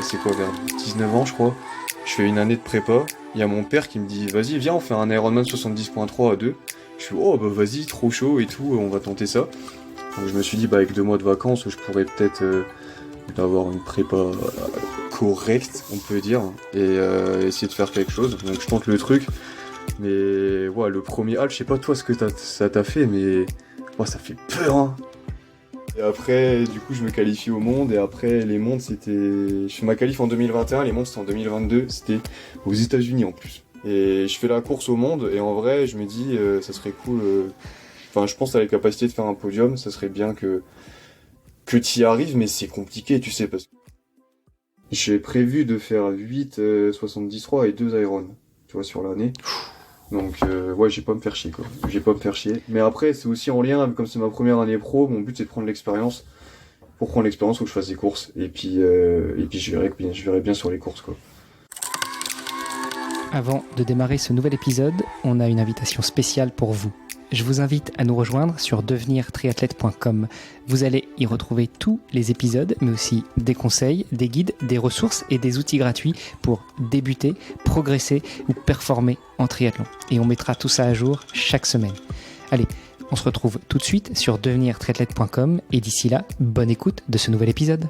c'est quoi, vers 19 ans je crois. Je fais une année de prépa. Il y a mon père qui me dit vas-y viens on fait un Ironman 70.3 à deux. Je suis oh bah vas-y trop chaud et tout, on va tenter ça. Donc je me suis dit bah avec 2 mois de vacances je pourrais peut-être avoir une prépa correcte on peut dire et essayer de faire quelque chose. Donc je tente le truc. Mais ouais le premier je sais pas toi ce que ça t'a fait mais ouais, ça fait peur hein. Et après, du coup, je me qualifie au monde. Et après, les mondes, c'était... Je fais ma qualif en 2021, les mondes, c'était en 2022. C'était aux États-Unis en plus. Et je fais la course au monde. Et en vrai, je me dis, ça serait cool... Enfin, je pense à la capacité de faire un podium. Ça serait bien que t'y arrives, mais c'est compliqué, tu sais, parce que j'ai prévu de faire 8 73 et 2 Iron, tu vois, sur l'année. Donc ouais, j'ai pas à me faire chier quoi. J'ai pas à me faire chier. Mais après, c'est aussi en lien, comme c'est ma première année pro, mon but c'est de prendre l'expérience. Pour prendre l'expérience, faut que je fasse des courses. Et puis je verrai bien sur les courses quoi. Avant de démarrer ce nouvel épisode, on a une invitation spéciale pour vous. Je vous invite à nous rejoindre sur devenirtriathlète.com. Vous allez y retrouver tous les épisodes, mais aussi des conseils, des guides, des ressources et des outils gratuits pour débuter, progresser ou performer en triathlon. Et on mettra tout ça à jour chaque semaine. Allez, on se retrouve tout de suite sur devenirtriathlète.com et d'ici là, bonne écoute de ce nouvel épisode.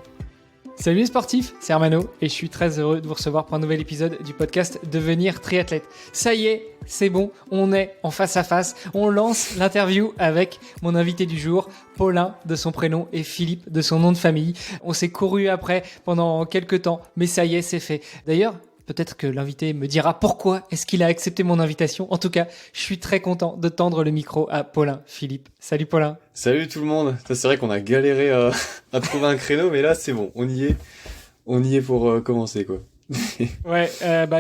Salut les sportifs, c'est Armano et je suis très heureux de vous recevoir pour un nouvel épisode du podcast Devenir triathlète. Ça y est, c'est bon, on est en face à face, on lance l'interview avec mon invité du jour, Paulin de son prénom et Philippe de son nom de famille. On s'est couru après pendant quelques temps, mais ça y est, c'est fait. D'ailleurs, peut-être que l'invité me dira pourquoi est-ce qu'il a accepté mon invitation. En tout cas, je suis très content de tendre le micro à Paulin Philippe. Salut Paulin. Salut tout le monde. C'est vrai qu'on a galéré à trouver un créneau, mais là c'est bon, on y est. On y est pour commencer quoi. Ouais,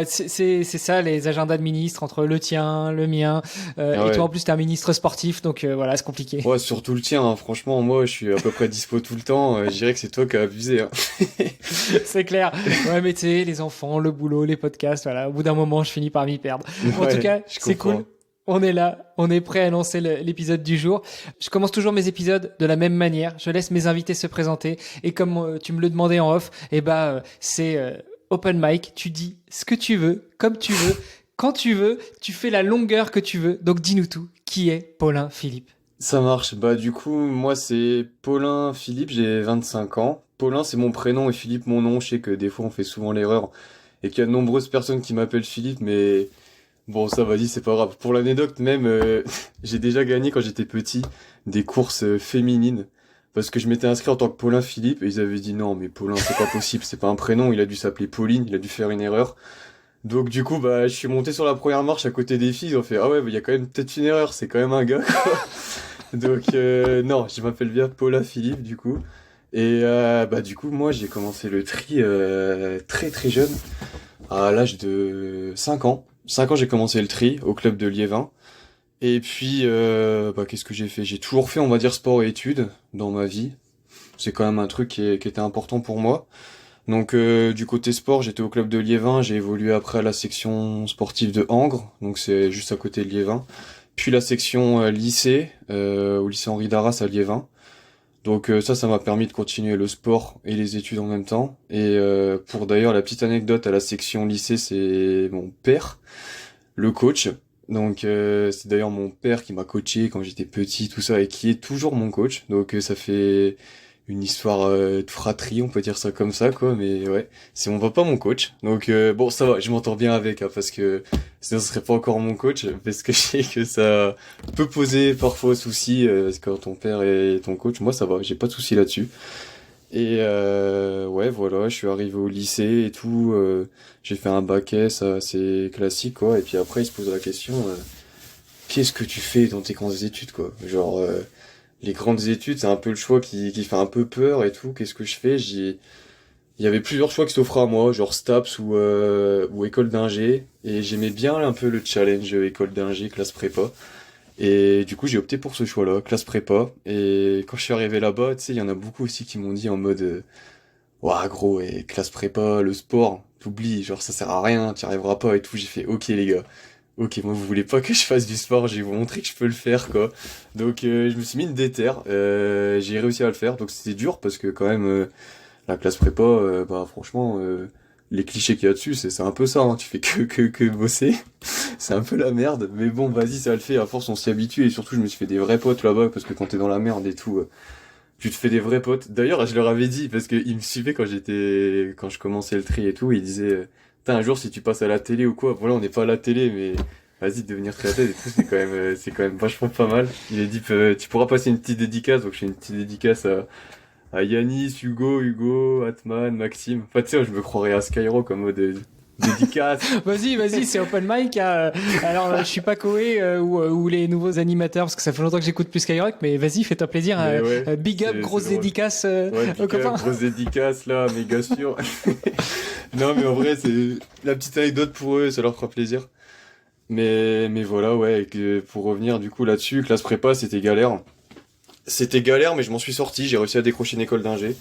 c'est ça les agendas de ministres entre le tien, le mien, et toi en plus t'es un ministre sportif donc voilà c'est compliqué. Ouais surtout le tien, hein. Franchement moi je suis à peu près dispo tout le temps, je dirais que c'est toi qui as abusé. Hein. C'est clair, ouais mais tu sais les enfants, le boulot, les podcasts, voilà au bout d'un moment je finis par m'y perdre. En tout cas c'est cool. On est là, on est prêt à lancer l'épisode du jour. Je commence toujours mes épisodes de la même manière. Je laisse mes invités se présenter. Et comme tu me le demandais en off, c'est open mic. Tu dis ce que tu veux, comme tu veux, quand tu veux. Tu fais la longueur que tu veux. Donc dis-nous tout. Qui est Paulin Philippe ? Ça marche. Bah du coup, moi c'est Paulin Philippe, j'ai 25 ans. Paulin c'est mon prénom et Philippe mon nom. Je sais que des fois on fait souvent l'erreur et qu'il y a de nombreuses personnes qui m'appellent Philippe, mais... Bon, ça, vas-y, c'est pas grave. Pour l'anecdote, même, j'ai déjà gagné quand j'étais petit des courses féminines. Parce que je m'étais inscrit en tant que Paulin Philippe et ils avaient dit non, mais Paulin, c'est pas possible, c'est pas un prénom, il a dû s'appeler Pauline, il a dû faire une erreur. Donc, du coup, bah, je suis monté sur la première marche à côté des filles, ils ont fait ah ouais, il y a quand même peut-être une erreur, c'est quand même un gars, quoi. Donc, non, je m'appelle bien Paulin Philippe, du coup. Et, bah, du coup, moi, j'ai commencé le tri très très jeune, à l'âge de 5 ans. 5 ans, j'ai commencé le tri au club de Liévin. Et puis, qu'est-ce que j'ai fait? J'ai toujours fait, on va dire, sport et études dans ma vie. C'est quand même un truc qui était important pour moi. Donc, du côté sport, j'étais au club de Liévin. J'ai évolué après à la section sportive de Angres. Donc, c'est juste à côté de Liévin. Puis la section lycée, au lycée Henri d'Arras à Liévin. Donc ça m'a permis de continuer le sport et les études en même temps. Et pour d'ailleurs la petite anecdote à la section lycée, c'est mon père, le coach. Donc c'est d'ailleurs mon père qui m'a coaché quand j'étais petit, tout ça, et qui est toujours mon coach. Donc ça fait une histoire de fratrie, on peut dire ça comme ça, quoi. Mais ouais, c'est mon papa mon coach. Donc bon, ça va, je m'entends bien avec, hein, parce que sinon ce serait pas encore mon coach, parce que je sais que ça peut poser parfois souci quand ton père est ton coach. Moi ça va, j'ai pas de souci là-dessus. Et ouais, voilà, je suis arrivé au lycée et tout. J'ai fait un bac S, assez classique, quoi. Et puis après, il se pose la question, qu'est-ce que tu fais dans tes grandes études, quoi? Genre, les grandes études, c'est un peu le choix qui fait un peu peur et tout. Qu'est-ce que je fais? Il y avait plusieurs choix qui s'offraient à moi, genre STAPS ou école d'ingé. Et j'aimais bien un peu le challenge école d'ingé, classe prépa. Et du coup, j'ai opté pour ce choix-là, classe prépa. Et quand je suis arrivé là-bas, tu sais, il y en a beaucoup aussi qui m'ont dit en mode, ouah, gros, et classe prépa, le sport, t'oublies, genre, ça sert à rien, t'y arriveras pas et tout. J'ai fait, ok, les gars. Ok, moi, vous voulez pas que je fasse du sport, je vais vous montrer que je peux le faire, quoi. Donc, je me suis mis une déterre, j'ai réussi à le faire. Donc, c'était dur parce que quand même, La classe prépa, bah franchement, les clichés qu'il y a dessus, c'est un peu ça, hein. Tu fais que bosser. C'est un peu la merde, mais bon, vas-y, ça le fait. À force, on s'y habitue, et surtout, je me suis fait des vrais potes là-bas, parce que quand t'es dans la merde et tout, tu te fais des vrais potes. D'ailleurs, je leur avais dit, parce qu'ils me suivaient quand je commençais le tri et tout, ils disaient, putain, un jour, si tu passes à la télé ou quoi, voilà, on n'est pas à la télé, mais vas-y, devenir triathlète et tout, c'est quand même vachement pas mal. Il a dit, tu pourras passer une petite dédicace, donc je fais une petite dédicace à Yanis, Hugo, Atman, Maxime. Enfin, tu sais, je me croirais à Skyrock en mode dédicace. Vas-y, c'est open mic. Hein. Alors, je suis pas Koé ou les nouveaux animateurs, parce que ça fait longtemps que j'écoute plus Skyrock, mais vas-y, fais-toi plaisir. Mais ouais, Big up, grosse c'est drôle. dédicace Ouais, aux big up, copains. grosse dédicace là, méga sûr. Non, mais en vrai, c'est la petite anecdote pour eux, ça leur fera plaisir. Mais voilà, ouais, et que pour revenir du coup là-dessus, classe prépa, c'était galère. C'était galère, mais je m'en suis sorti, j'ai réussi à décrocher une école d'ingé.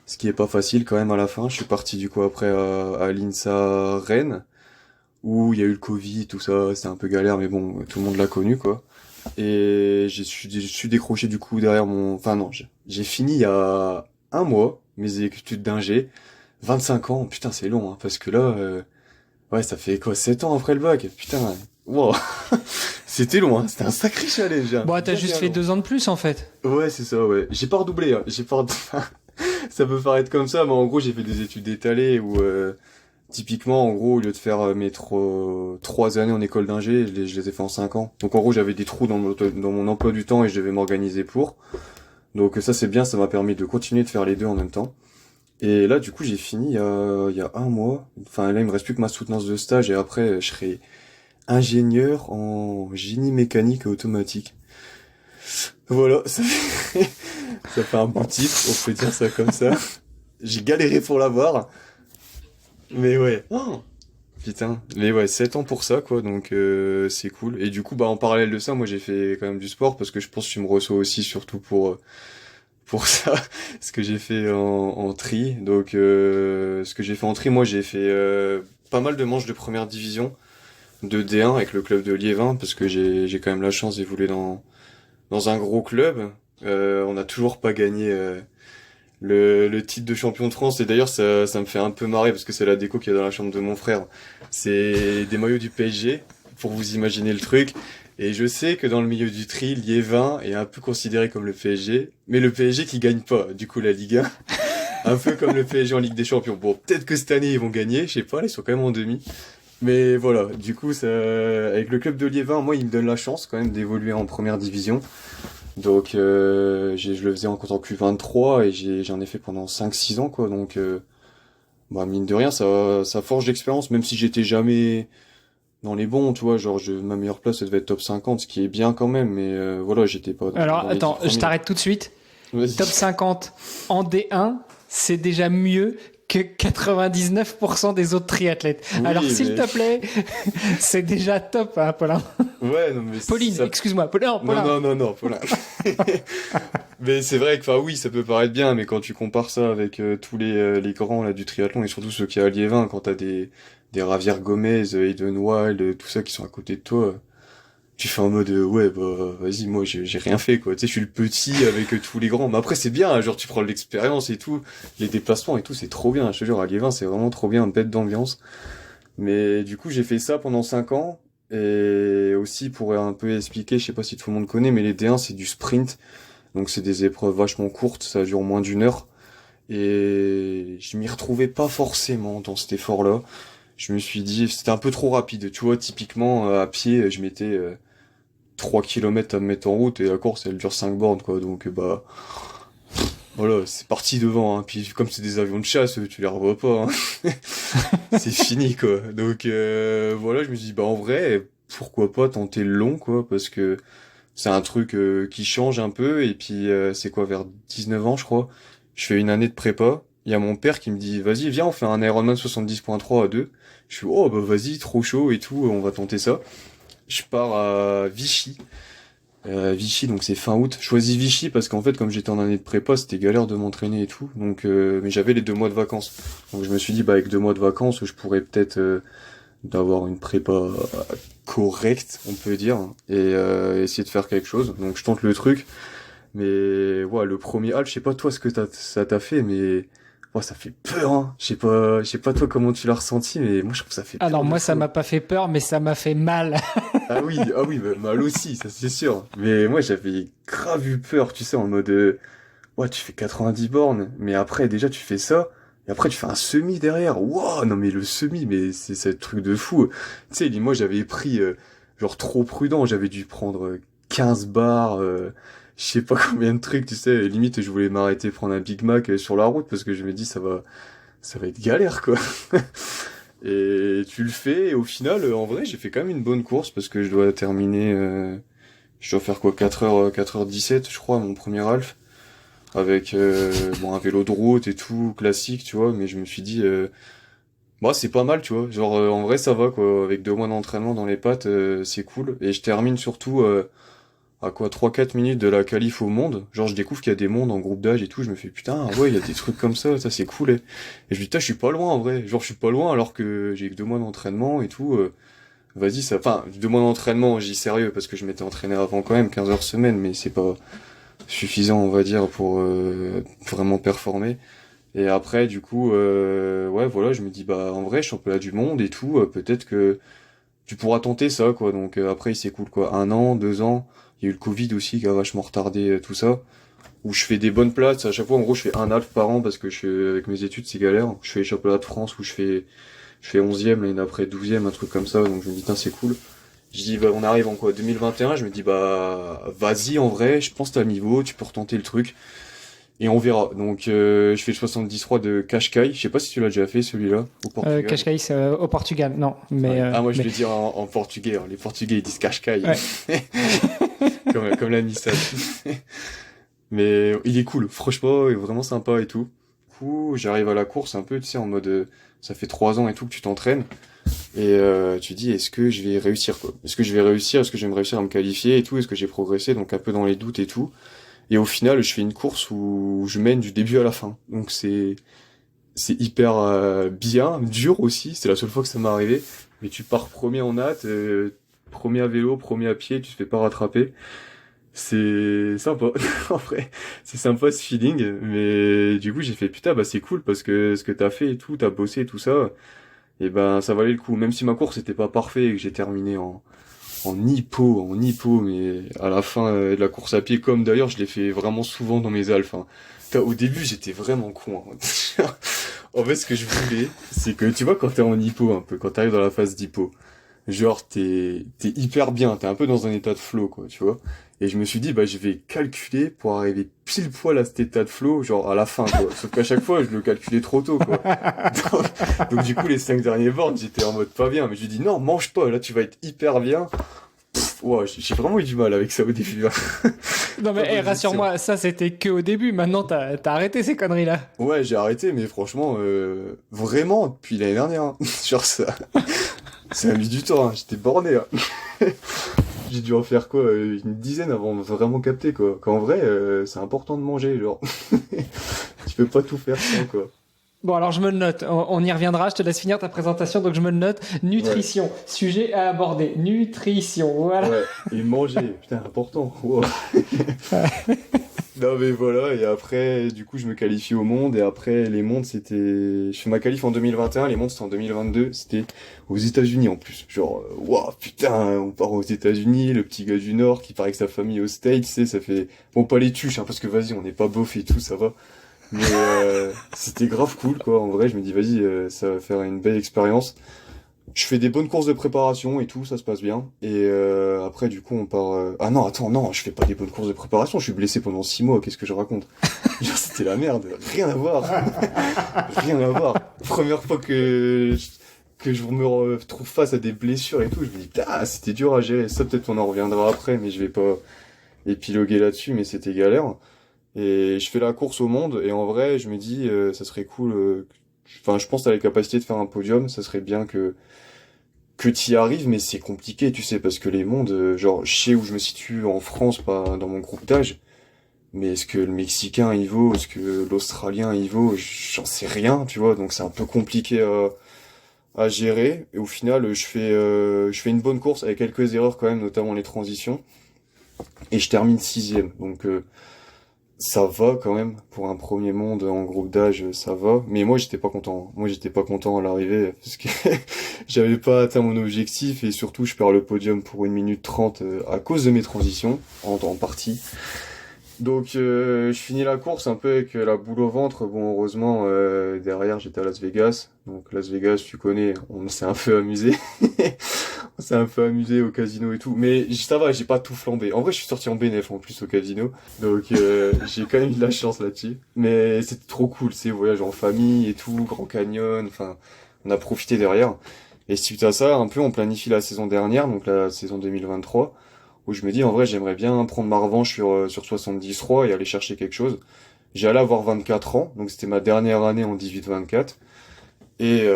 Ce qui est pas facile quand même à la fin. Je suis parti du coup après à l'INSA Rennes, où il y a eu le Covid, tout ça, c'était un peu galère, mais bon, tout le monde l'a connu quoi. Et je suis décroché du coup derrière mon... Enfin non, j'ai fini il y a un mois mes études d'ingé. 25 ans, putain c'est long, hein, parce que là, ouais ça fait quoi, 7 ans après le bac, putain, wow. C'était long, hein, c'était un sacré challenge. Hein. Bon, t'as Bien, juste bien fait long. 2 ans de plus en fait. Ouais c'est ça, ouais. J'ai pas redoublé, hein. Ça peut paraître comme ça, mais en gros j'ai fait des études étalées où... Typiquement, en gros, au lieu de faire mes 3 années en école d'ingé, je les ai fait en 5 ans. Donc en gros, j'avais des trous dans mon emploi du temps et je devais m'organiser pour. Donc ça c'est bien, ça m'a permis de continuer de faire les deux en même temps. Et là, du coup, j'ai fini il y a un mois. Enfin là, il me reste plus que ma soutenance de stage et après, je serai ingénieur en génie mécanique et automatique. Voilà, ça fait un beau titre, on peut dire ça comme ça. J'ai galéré pour l'avoir, mais ouais. Oh putain, mais ouais, 7 ans pour ça, quoi, donc c'est cool. Et du coup, bah en parallèle de ça, moi j'ai fait quand même du sport, parce que je pense que tu me reçois aussi, surtout pour ça, ce que j'ai fait en tri. Donc ce que j'ai fait en tri, moi j'ai fait pas mal de manches de première division, de D1 avec le club de Liévin, parce que j'ai quand même la chance d'évoluer dans un gros club. On n'a toujours pas gagné le titre de champion de France, et d'ailleurs ça me fait un peu marrer parce que c'est la déco qu'il y a dans la chambre de mon frère. C'est des maillots du PSG, pour vous imaginer le truc. Et je sais que dans le milieu du tri, Liévin est un peu considéré comme le PSG, mais le PSG qui gagne pas, du coup la Ligue 1. Un peu comme le PSG en Ligue des Champions. Bon, peut-être que cette année ils vont gagner, je sais pas, là, ils sont quand même en demi. Mais voilà, du coup, avec le club de Liévin, moi, il me donne la chance quand même d'évoluer en première division. Donc je le faisais en tant que U23 et j'en ai fait pendant 5-6 ans quoi, donc bah mine de rien ça forge l'expérience, même si j'étais jamais dans les bons, tu vois, genre ma meilleure place ça devait être top 50, ce qui est bien quand même, mais voilà, j'étais pas Alors, dans les 10 attends, je premiers. t'arrête tout de suite. Vas-y. Top 50 en D1, c'est déjà mieux que 99% des autres triathlètes. Oui, Alors, s'il mais te plaît, c'est déjà top, hein, Paulin. ouais, non mais Pauline, ça... excuse-moi. Paulin, Paulin. Non, Paulin. Mais c'est vrai que, enfin oui, ça peut paraître bien, mais quand tu compares ça avec tous les grands là du triathlon et surtout ceux qui à Liévin, quand t'as des Javier Gomez, Hayden Wild, tout ça qui sont à côté de toi, tu fais en mode ouais bah vas-y, moi j'ai rien fait quoi. Tu sais, je suis le petit avec tous les grands. Mais après c'est bien, hein, genre tu prends l'expérience et tout, les déplacements et tout, c'est trop bien. Je te jure, à Liévin c'est vraiment trop bien, bête d'ambiance. Mais du coup j'ai fait ça pendant 5 ans. Et aussi pour un peu expliquer, je sais pas si tout le monde connaît, mais les D1 c'est du sprint. Donc c'est des épreuves vachement courtes, ça dure moins d'1 heure. Et je m'y retrouvais pas forcément dans cet effort-là. Je me suis dit, c'était un peu trop rapide. Tu vois, typiquement, à pied, je mettais 3 km à me mettre en route et la course, elle dure 5 bornes, quoi. Donc, bah, voilà, c'est parti devant. Hein. Puis comme c'est des avions de chasse, tu les revois pas. Hein. C'est fini, quoi. Donc, voilà, je me suis dit, bah, en vrai, pourquoi pas tenter le long, quoi, parce que c'est un truc qui change un peu, et puis c'est quoi, vers 19 ans, je crois, je fais une année de prépa. Il y a mon père qui me dit, vas-y, viens, on fait un Ironman 70.3 à deux. Je suis, oh, bah vas-y, trop chaud et tout, on va tenter ça. Je pars à Vichy. Vichy, donc c'est fin août. Je choisis Vichy parce qu'en fait, comme j'étais en année de prépa, c'était galère de m'entraîner et tout. Donc, mais j'avais les 2 mois de vacances. Donc je me suis dit, bah avec 2 mois de vacances, je pourrais peut-être d'avoir une prépa correcte, on peut dire, et essayer de faire quelque chose. Donc je tente le truc, mais ouais, le premier hal, je sais pas toi ce que ça t'a fait, mais Oh, ça fait peur, hein. Je sais pas toi comment tu l'as ressenti, mais moi je trouve que ça fait peur Alors de moi, ça fou. m'a pas fait peur, mais ça m'a fait mal. Ah oui, bah, mal aussi, ça c'est sûr. Mais moi j'avais grave eu peur, tu sais, en mode, ouais, tu fais 90 bornes, mais après déjà tu fais ça, et après tu fais un semi derrière. Wow, non mais le semi, mais c'est un truc de fou. Tu sais, moi j'avais pris, genre trop prudent, j'avais dû prendre 15 bars, je sais pas combien de trucs, tu sais, limite je voulais m'arrêter prendre un Big Mac sur la route parce que je me dis ça va être galère quoi. Et tu le fais, et au final, en vrai, j'ai fait quand même une bonne course parce que je dois terminer, je dois faire quoi, 4h17, je crois, mon premier half, avec bon, un vélo de route et tout, classique, tu vois, mais je me suis dit, bah, c'est pas mal, tu vois, genre, en vrai, ça va, quoi, avec 2 mois d'entraînement dans les pattes, c'est cool, et je termine surtout, à quoi, 3-4 minutes de la qualif au monde, genre, je découvre qu'il y a des mondes en groupe d'âge et tout, je me fais, putain, ouais, il y a des trucs comme ça c'est cool, et je me dis, putain, je suis pas loin, en vrai, genre, je suis pas loin alors que j'ai que 2 mois d'entraînement et tout, vas-y, ça, enfin, 2 mois d'entraînement, j'y sérieux, parce que je m'étais entraîné avant quand même, 15 heures semaine, mais c'est pas suffisant, on va dire, pour vraiment performer. Et après, du coup, ouais, voilà, je me dis, bah, en vrai, championnat du monde et tout, peut-être que tu pourras tenter ça, quoi. Donc après, c'est cool, quoi. 1 an, 2 ans, il y a eu le Covid aussi qui a vachement retardé tout ça, où je fais des bonnes places. À chaque fois, en gros, je fais un half par an parce que avec mes études, c'est galère. Je fais les championnats de France où je fais 11e, l'année d'après 12e, un truc comme ça, donc je me dis, tiens, c'est cool. Je dis, bah, on arrive en quoi, 2021, je me dis, bah, vas-y, en vrai, je pense que t'as le niveau, tu peux retenter le truc, et on verra. Donc, je fais le 73 de Cascais, je sais pas si tu l'as déjà fait, celui-là, au Portugal. Cascais au Portugal, non, Ouais. Ah, moi, je mais vais dire en portugais, hein. Les Portugais, ils disent Cascais, ouais. comme la Nissan. Mais il est cool, franchement, il est vraiment sympa et tout. Du coup, j'arrive à la course un peu, tu sais, en mode, ça fait 3 ans et tout que tu t'entraînes. Et tu dis, est-ce que je vais réussir, quoi? Est-ce que je vais réussir? Est-ce que je vais me réussir à me qualifier et tout? Est-ce que j'ai progressé? Donc un peu dans les doutes et tout. Et au final, je fais une course où je mène du début à la fin. Donc c'est hyper bien, dur aussi. C'est la seule fois que ça m'est arrivé. Mais tu pars premier en hâte, premier à vélo, premier à pied, tu te fais pas rattraper. C'est sympa, en vrai. C'est sympa ce feeling. Mais du coup, j'ai fait putain, bah c'est cool parce que ce que t'as fait et tout, t'as bossé et tout ça. Et ben ça valait le coup, même si ma course était pas parfaite et que j'ai terminé en hippo, mais à la fin de la course à pied, comme d'ailleurs je l'ai fait vraiment souvent dans mes alphes, hein. Au début j'étais vraiment con, hein. En fait ce que je voulais, c'est que tu vois quand t'es en hippo un peu, quand t'arrives dans la phase d'hippo, genre t'es hyper bien, t'es un peu dans un état de flow quoi, tu vois. Et je me suis dit bah je vais calculer pour arriver pile poil à cet état de flow, genre à la fin quoi. Sauf qu'à chaque fois je le calculais trop tôt quoi. Donc du coup les 5 derniers bornes j'étais en mode pas bien, mais je lui dis non mange pas, là tu vas être hyper bien. Ouais, j'ai vraiment eu du mal avec ça au début, hein. Non mais Pas bonne gestion. rassure-moi, ça c'était que au début. Maintenant t'as arrêté ces conneries là. Ouais, j'ai arrêté, mais franchement, vraiment, depuis l'année dernière, hein. Genre ça a mis du temps, hein. J'étais borné, hein. J'ai dû en faire quoi, une dizaine avant de vraiment capter, quoi. Qu'en vrai, c'est important de manger, genre. Tu peux pas tout faire sans, quoi. Bon alors je me le note. On y reviendra. Je te laisse finir ta présentation, donc je me le note. Ouais, Nutrition, sujet à aborder. Nutrition, voilà. ouais. Et manger, putain, important. Wow. Non mais voilà, et après, du coup, je me qualifie au monde, et après, les mondes, c'était... Je fais ma qualif en 2021, les mondes, c'était en 2022, c'était aux États-Unis en plus. Genre, waouh, putain, on part aux États-Unis, le petit gars du Nord qui part avec sa famille aux States, tu sais, ça fait... Bon, pas les tuches, hein, parce que vas-y, on n'est pas beauf et tout, ça va. Mais c'était grave cool, quoi. En vrai, je me dis, vas-y, ça va faire une belle expérience. Je fais des bonnes courses de préparation et tout, ça se passe bien. Et après, du coup, on part... Ah non, attends, non, je fais pas des bonnes courses de préparation, je suis blessé pendant 6 mois, qu'est-ce que je raconte? Genre, c'était la merde, rien à voir. Rien à voir. Première fois que je me retrouve face à des blessures et tout, je me dis, ah, c'était dur à gérer. Ça, peut-être on en reviendra après, mais je vais pas épiloguer là-dessus, mais c'était galère. Et je fais la course au monde, et en vrai, je me dis, ça serait cool... Enfin, je pense que t'as les capacités de faire un podium, ça serait bien que t'y arrives, mais c'est compliqué, tu sais, parce que les mondes, genre, je sais où je me situe en France, pas dans mon groupe d'âge, mais est-ce que le Mexicain y vaut, est-ce que l'Australien y vaut, j'en sais rien, tu vois, donc c'est un peu compliqué à gérer, et au final, je fais une bonne course avec quelques erreurs quand même, notamment les transitions, et je termine 6e, donc Ça va quand même, pour un premier monde en groupe d'âge, ça va. Mais moi, j'étais pas content. Moi, j'étais pas content à l'arrivée, parce que j'avais pas atteint mon objectif, et surtout, je perds le podium pour 1 minute 30 à cause de mes transitions, en partie. Donc, je finis la course un peu avec la boule au ventre. Bon, heureusement, derrière, j'étais à Las Vegas. Donc, Las Vegas, tu connais, on s'est un peu amusé. On s'est un peu amusé au casino et tout. Mais ça va, j'ai pas tout flambé. En vrai, je suis sorti en bénéf en plus au casino. Donc, j'ai quand même eu de la chance là-dessus. Mais c'était trop cool, c'est voyage en famille et tout, Grand Canyon. Enfin, on a profité derrière. Et suite à ça, un peu, on planifie la saison dernière, donc la saison 2023, où je me dis, en vrai, j'aimerais bien prendre ma revanche sur 73 et aller chercher quelque chose. J'allais avoir 24 ans, donc c'était ma dernière année en 18-24. Et,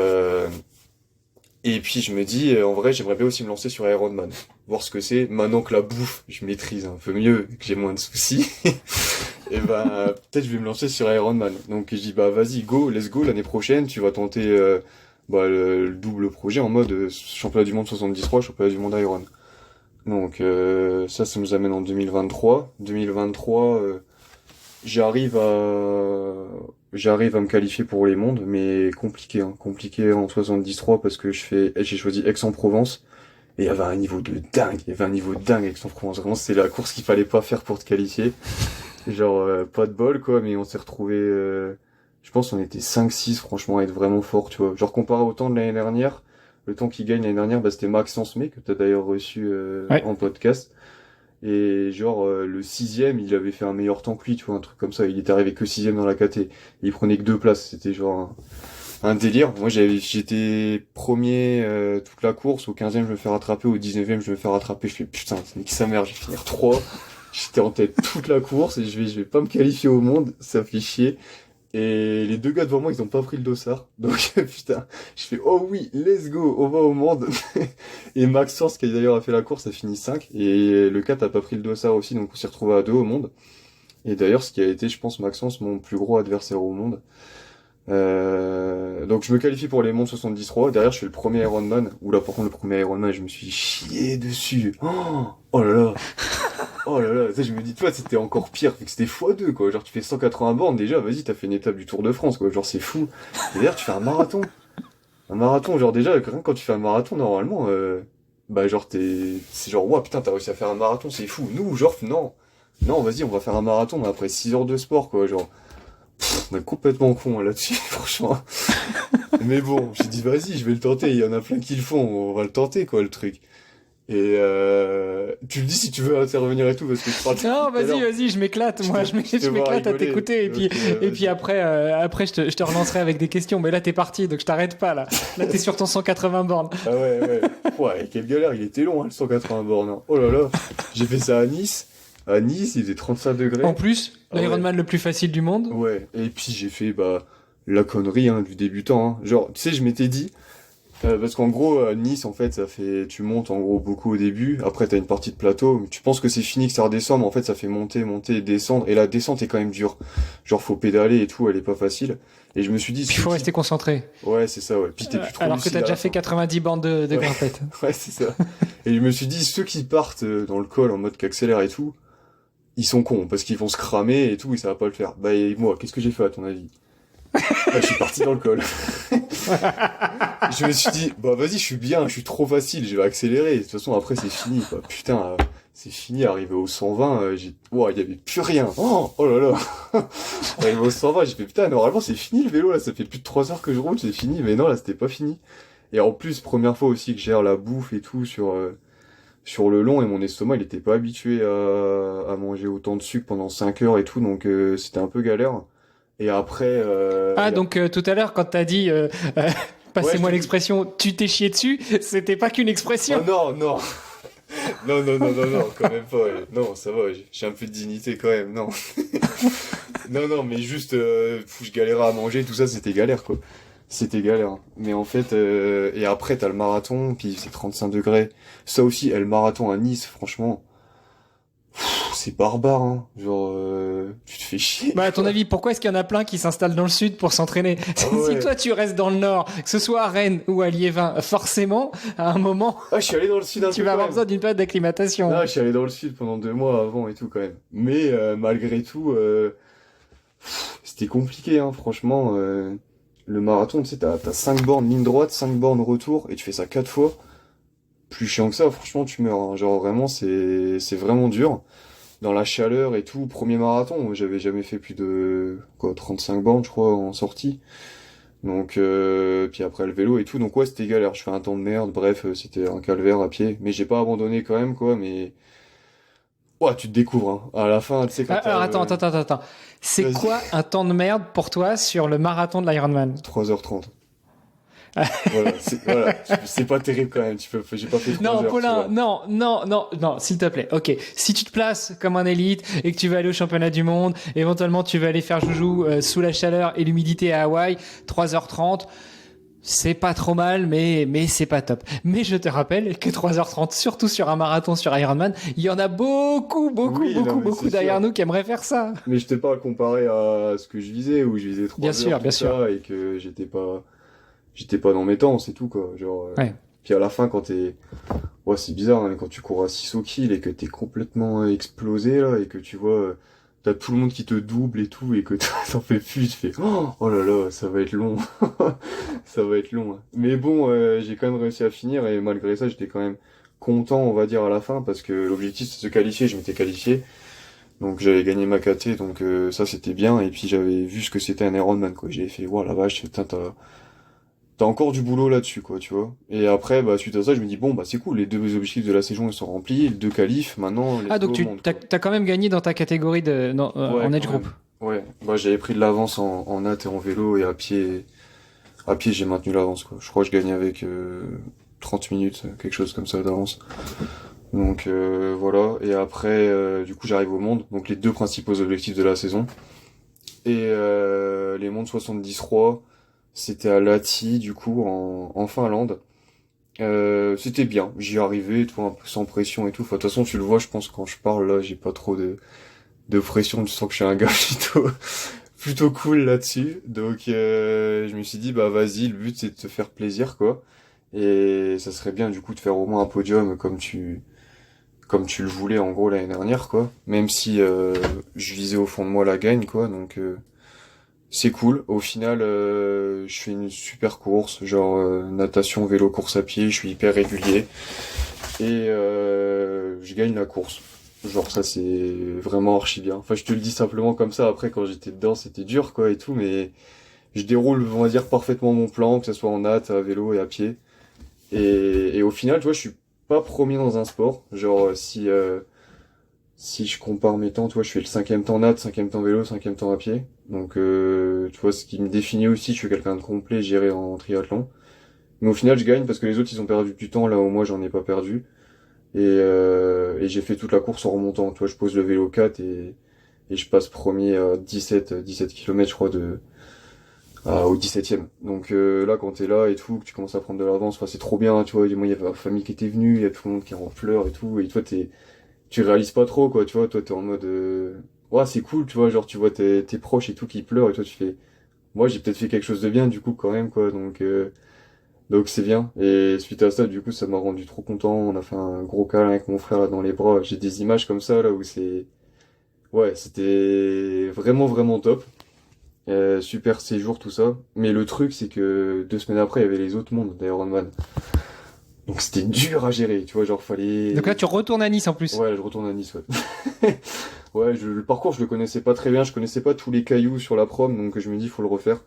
et puis je me dis, en vrai, j'aimerais bien aussi me lancer sur Ironman. Voir ce que c'est. Maintenant que la bouffe, je maîtrise un peu mieux, que j'ai moins de soucis. Et ben, peut-être je vais me lancer sur Ironman. Donc je dis, bah vas-y, go, let's go, l'année prochaine, tu vas tenter le double projet en mode championnat du monde 73, championnat du monde Iron. Donc ça nous amène en 2023. 2023, j'arrive à me qualifier pour les mondes, mais compliqué, hein. Compliqué en 73 parce que j'ai choisi Aix-en-Provence. Et il y avait un niveau de dingue, Aix-en-Provence. Vraiment, c'est la course qu'il fallait pas faire pour te qualifier. Genre, pas de bol, quoi, mais on s'est retrouvé, je pense on était 5-6, franchement, à être vraiment fort, tu vois. Genre, comparé au temps de l'année dernière, le temps qu'il gagne l'année dernière, bah, c'était Maxence May, que t'as d'ailleurs reçu, Ouais. en podcast. Et genre, le 6e, il avait fait un meilleur temps que lui, tu vois, un truc comme ça. Il était arrivé que 6e dans la KT. Et il prenait que 2 places. C'était genre un délire. Moi, j'étais premier, toute la course. Au 15e, je me fais rattraper. Au 19e, je me fais rattraper. Je fais, putain, c'est nique sa mère, je vais finir 3. J'étais en tête toute la course et je vais pas me qualifier au monde. Ça fait chier. Et les 2 gars devant moi, ils ont pas pris le dossard. Donc, putain, je fais, oh oui, let's go, on va au monde. Et Maxence, qui d'ailleurs a fait la course, a fini 5. Et le 4 a pas pris le dossard aussi, donc on s'est retrouvé à 2 au monde. Et d'ailleurs, ce qui a été, je pense, Maxence, mon plus gros adversaire au monde. Donc je me qualifie pour les mondes 73. Derrière, je fais le premier Ironman. Où là, par contre, le premier Ironman, je me suis chié dessus. Oh là là. Oh là là, ça je me dis, toi, c'était encore pire, fait que c'était x2, quoi. Genre, tu fais 180 bornes, déjà, vas-y, t'as fait une étape du Tour de France, quoi. Genre, c'est fou. Et d'ailleurs, tu fais un marathon. Un marathon, genre, déjà, rien que quand tu fais un marathon, normalement, bah, genre, c'est genre, ouah, putain, t'as réussi à faire un marathon, c'est fou. Nous, genre, non. Non, vas-y, on va faire un marathon, mais après 6 heures de sport, quoi, genre. On est complètement con, hein, là-dessus, franchement. Mais bon, j'ai dit, vas-y, je vais le tenter, il y en a plein qui le font, on va le tenter, quoi, le truc. Et tu me dis si tu veux intervenir et tout parce que je parle Non, tout à l'heure. vas-y, je m'éclate. Moi, je te vois m'éclate à rigoler. t'écouter. Et puis, Donc, et puis après, je te relancerai avec des questions. Mais là, t'es parti, donc je t'arrête pas, là. Là, t'es sur ton 180 bornes. Ah ouais, ouais. Ouais, quelle galère, il était long, hein, le 180 bornes, hein. Oh là là. J'ai fait ça à Nice. À Nice, il faisait 35 degrés. En plus, Ah ouais. l'Ironman le plus facile du monde. Ouais. Et puis j'ai fait, bah, la connerie, hein, du débutant, hein. Genre, tu sais, je m'étais dit, parce qu'en gros, à Nice, en fait, tu montes en gros beaucoup au début. Après, t'as une partie de plateau. Tu penses que c'est fini, que ça redescend, mais en fait, ça fait monter, monter et descendre. Et la descente est quand même dure. Genre, faut pédaler et tout, elle est pas facile. Et je me suis dit, Il faut rester concentré. Ouais, c'est ça, ouais. Puis t'es plus trop Alors que lucide t'as à déjà la fait fin. 90 bornes de Ouais. grimpette. Ouais, c'est ça. Et je me suis dit, ceux qui partent dans le col en mode qu'accélère et tout, ils sont cons, parce qu'ils vont se cramer et tout, et ça va pas le faire. Bah, et moi, qu'est-ce que j'ai fait à ton avis? Bah, je suis parti dans le col. Je me suis dit, bah vas-y, je suis bien, je suis trop facile, je vais accélérer. De toute façon, après, c'est fini, quoi. Putain, c'est fini, arrivé au 120, ouah, il y avait plus rien. Oh là là. Arrivé au 120, j'ai fait, putain, normalement, c'est fini le vélo, là, ça fait plus de 3 heures que je roule, c'est fini. Mais non, là, c'était pas fini. Et en plus, première fois aussi que je gère la bouffe et tout sur le long, et mon estomac, il était pas habitué à manger autant de sucre pendant 5 heures et tout, donc c'était un peu galère. Et après... Donc tout à l'heure, quand t'as dit, passez-moi Ouais, l'expression, tu t'es chié dessus, c'était pas qu'une Oh expression. non, non. Non, quand même pas. Non, ça va, j'ai un peu de dignité quand même, non. Non, mais juste, je galérais à manger, tout ça, c'était galère, quoi. C'était galère. Mais en fait, et après, t'as le marathon, puis c'est 35 degrés. Ça aussi, le marathon à Nice, franchement, c'est barbare, hein. Genre, tu te fais chier. Bah, à ton avis, pourquoi est-ce qu'il y en a plein qui s'installent dans le sud pour s'entraîner? Ah ouais. Si toi tu restes dans le nord, que ce soit à Rennes ou à Liévin, forcément, à un moment, Ah, je suis allé dans le sud un tu peu vas quand avoir même. besoin d'une période d'acclimatation. Non, je suis allé dans le sud pendant 2 mois avant et tout quand même. Mais malgré tout, c'était compliqué, hein, franchement. Le marathon, tu sais, t'as 5 bornes ligne droite, 5 bornes retour, et tu fais ça 4 fois. Plus chiant que ça, franchement, tu meurs, hein. Genre vraiment, c'est vraiment dur. Dans la chaleur et tout, premier marathon, j'avais jamais fait plus de 35 bornes, je crois, en sortie. Donc, puis après le vélo et tout, donc ouais, c'était galère. Je fais un temps de merde, bref, c'était un calvaire à pied. Mais j'ai pas abandonné quand même, quoi, mais... Ouais, tu te découvres, hein. À la fin, tu sais, quand Alors t'arrives... attends. C'est Vas-y. quoi un temps de merde pour toi sur le marathon de l'Ironman? 3h30. Voilà, c'est pas terrible quand même, j'ai pas fait 3 Non, heures, tu Paulin, vois. non, s'il te plaît. Ok, si tu te places comme un élite et que tu vas aller au championnat du monde, éventuellement tu vas aller faire joujou sous la chaleur et l'humidité à Hawaï, 3h30, c'est pas trop mal, mais c'est pas top. Mais je te rappelle que 3h30, surtout sur un marathon sur Ironman, il y en a Oui, non, mais c'est derrière sûr. nous qui aimeraient faire ça. Mais je t'ai pas comparé à ce que je visais, où je visais 3 Bien heures, sûr, tout bien sûr. ça, et que j'étais pas dans mes temps, c'est tout, quoi. Genre, Ouais. puis à la fin, ouais, c'est bizarre, hein, quand tu cours à 6 au kill et que t'es complètement explosé, là, et que tu vois, t'as tout le monde qui te double et tout, et que t'en fais plus, tu fais, oh là là, ça va être long. Ça va être long, hein. Mais bon, j'ai quand même réussi à finir, et malgré ça, j'étais quand même content, on va dire, à la fin, parce que l'objectif, c'est de se qualifier, je m'étais qualifié. Donc j'avais gagné ma KT, donc ça c'était bien, et puis j'avais vu ce que c'était un Ironman, quoi. J'ai fait, wow, la vache, putain, t'as encore du boulot là-dessus, quoi, tu vois. Et après, bah, suite à ça, je me dis, bon, bah, c'est cool, les 2 objectifs de la saison, ils sont remplis, les 2 qualifs, maintenant, let's Ah, donc go au monde, t'as, quoi. t'as quand même gagné dans ta catégorie Ouais, en age quand group. même. Ouais, bah, j'avais pris de l'avance en natte et en vélo, et à pied, j'ai maintenu l'avance, quoi. Je crois que je gagnais avec 30 minutes, quelque chose comme ça d'avance. Donc, voilà. Et après, du coup, j'arrive au monde, donc les 2 principaux objectifs de la saison. Et les mondes 73, c'était à Lahti, du coup, en Finlande. C'était bien, j'y arrivais, tu vois, un peu sans pression et tout. Enfin, de toute façon, tu le vois, je pense, quand je parle, là, j'ai pas trop de pression, tu sens que je suis un gars plutôt cool là-dessus. Donc, je me suis dit, bah, vas-y, le but, c'est de te faire plaisir, quoi. Et ça serait bien, du coup, de faire au moins un podium comme tu le voulais, en gros, l'année dernière, quoi. Même si, je visais au fond de moi la gagne, quoi. Donc, c'est cool. Au final, je fais une super course, genre natation, vélo, course à pied. Je suis hyper régulier et je gagne la course. Genre ça, c'est vraiment archi bien. Enfin, je te le dis simplement comme ça. Après, quand j'étais dedans, c'était dur, quoi, et tout, mais je déroule, on va dire, parfaitement mon plan, que ce soit en natte, à vélo et à pied. Et au final, tu vois, je suis pas premier dans un sport. Genre, si je compare mes temps, tu vois, je fais le 5e temps natte, 5e temps vélo, 5e temps à pied. Donc, tu vois, ce qui me définit aussi, je suis quelqu'un de complet, géré en triathlon. Mais au final, je gagne parce que les autres, ils ont perdu du temps, là où moi, j'en ai pas perdu. Et j'ai fait toute la course en remontant. Tu vois, je pose le vélo 4 et je passe premier à 17 km, je crois, au 17e. Donc là, quand t'es là et tout, que tu commences à prendre de l'avance, enfin, c'est trop bien, tu vois. Moi, il y avait ma famille qui était venue, il y a tout le monde qui est en pleurs et tout. Et toi, tu réalises pas trop, quoi, tu vois. Toi, t'es en mode, ouais, c'est cool, tu vois. Genre, tu vois tes proches et tout qui pleurent et toi, tu fais, moi, j'ai peut-être fait quelque chose de bien, du coup, quand même, quoi. Donc c'est bien. Et suite à ça, du coup, ça m'a rendu trop content. On a fait un gros câlin avec mon frère là dans les bras. J'ai des images comme ça là où ouais, c'était vraiment vraiment top. Super séjour, tout ça. Mais le truc, c'est que 2 semaines après, il y avait les autres mondes d'Ironman. Donc c'était dur à gérer, tu vois, genre Donc là, fallait... tu retournes à Nice en plus. Ouais, je retourne à Nice, ouais. Ouais, le parcours, je le connaissais pas très bien, je connaissais pas tous les cailloux sur la prom, donc je me dis, faut le refaire.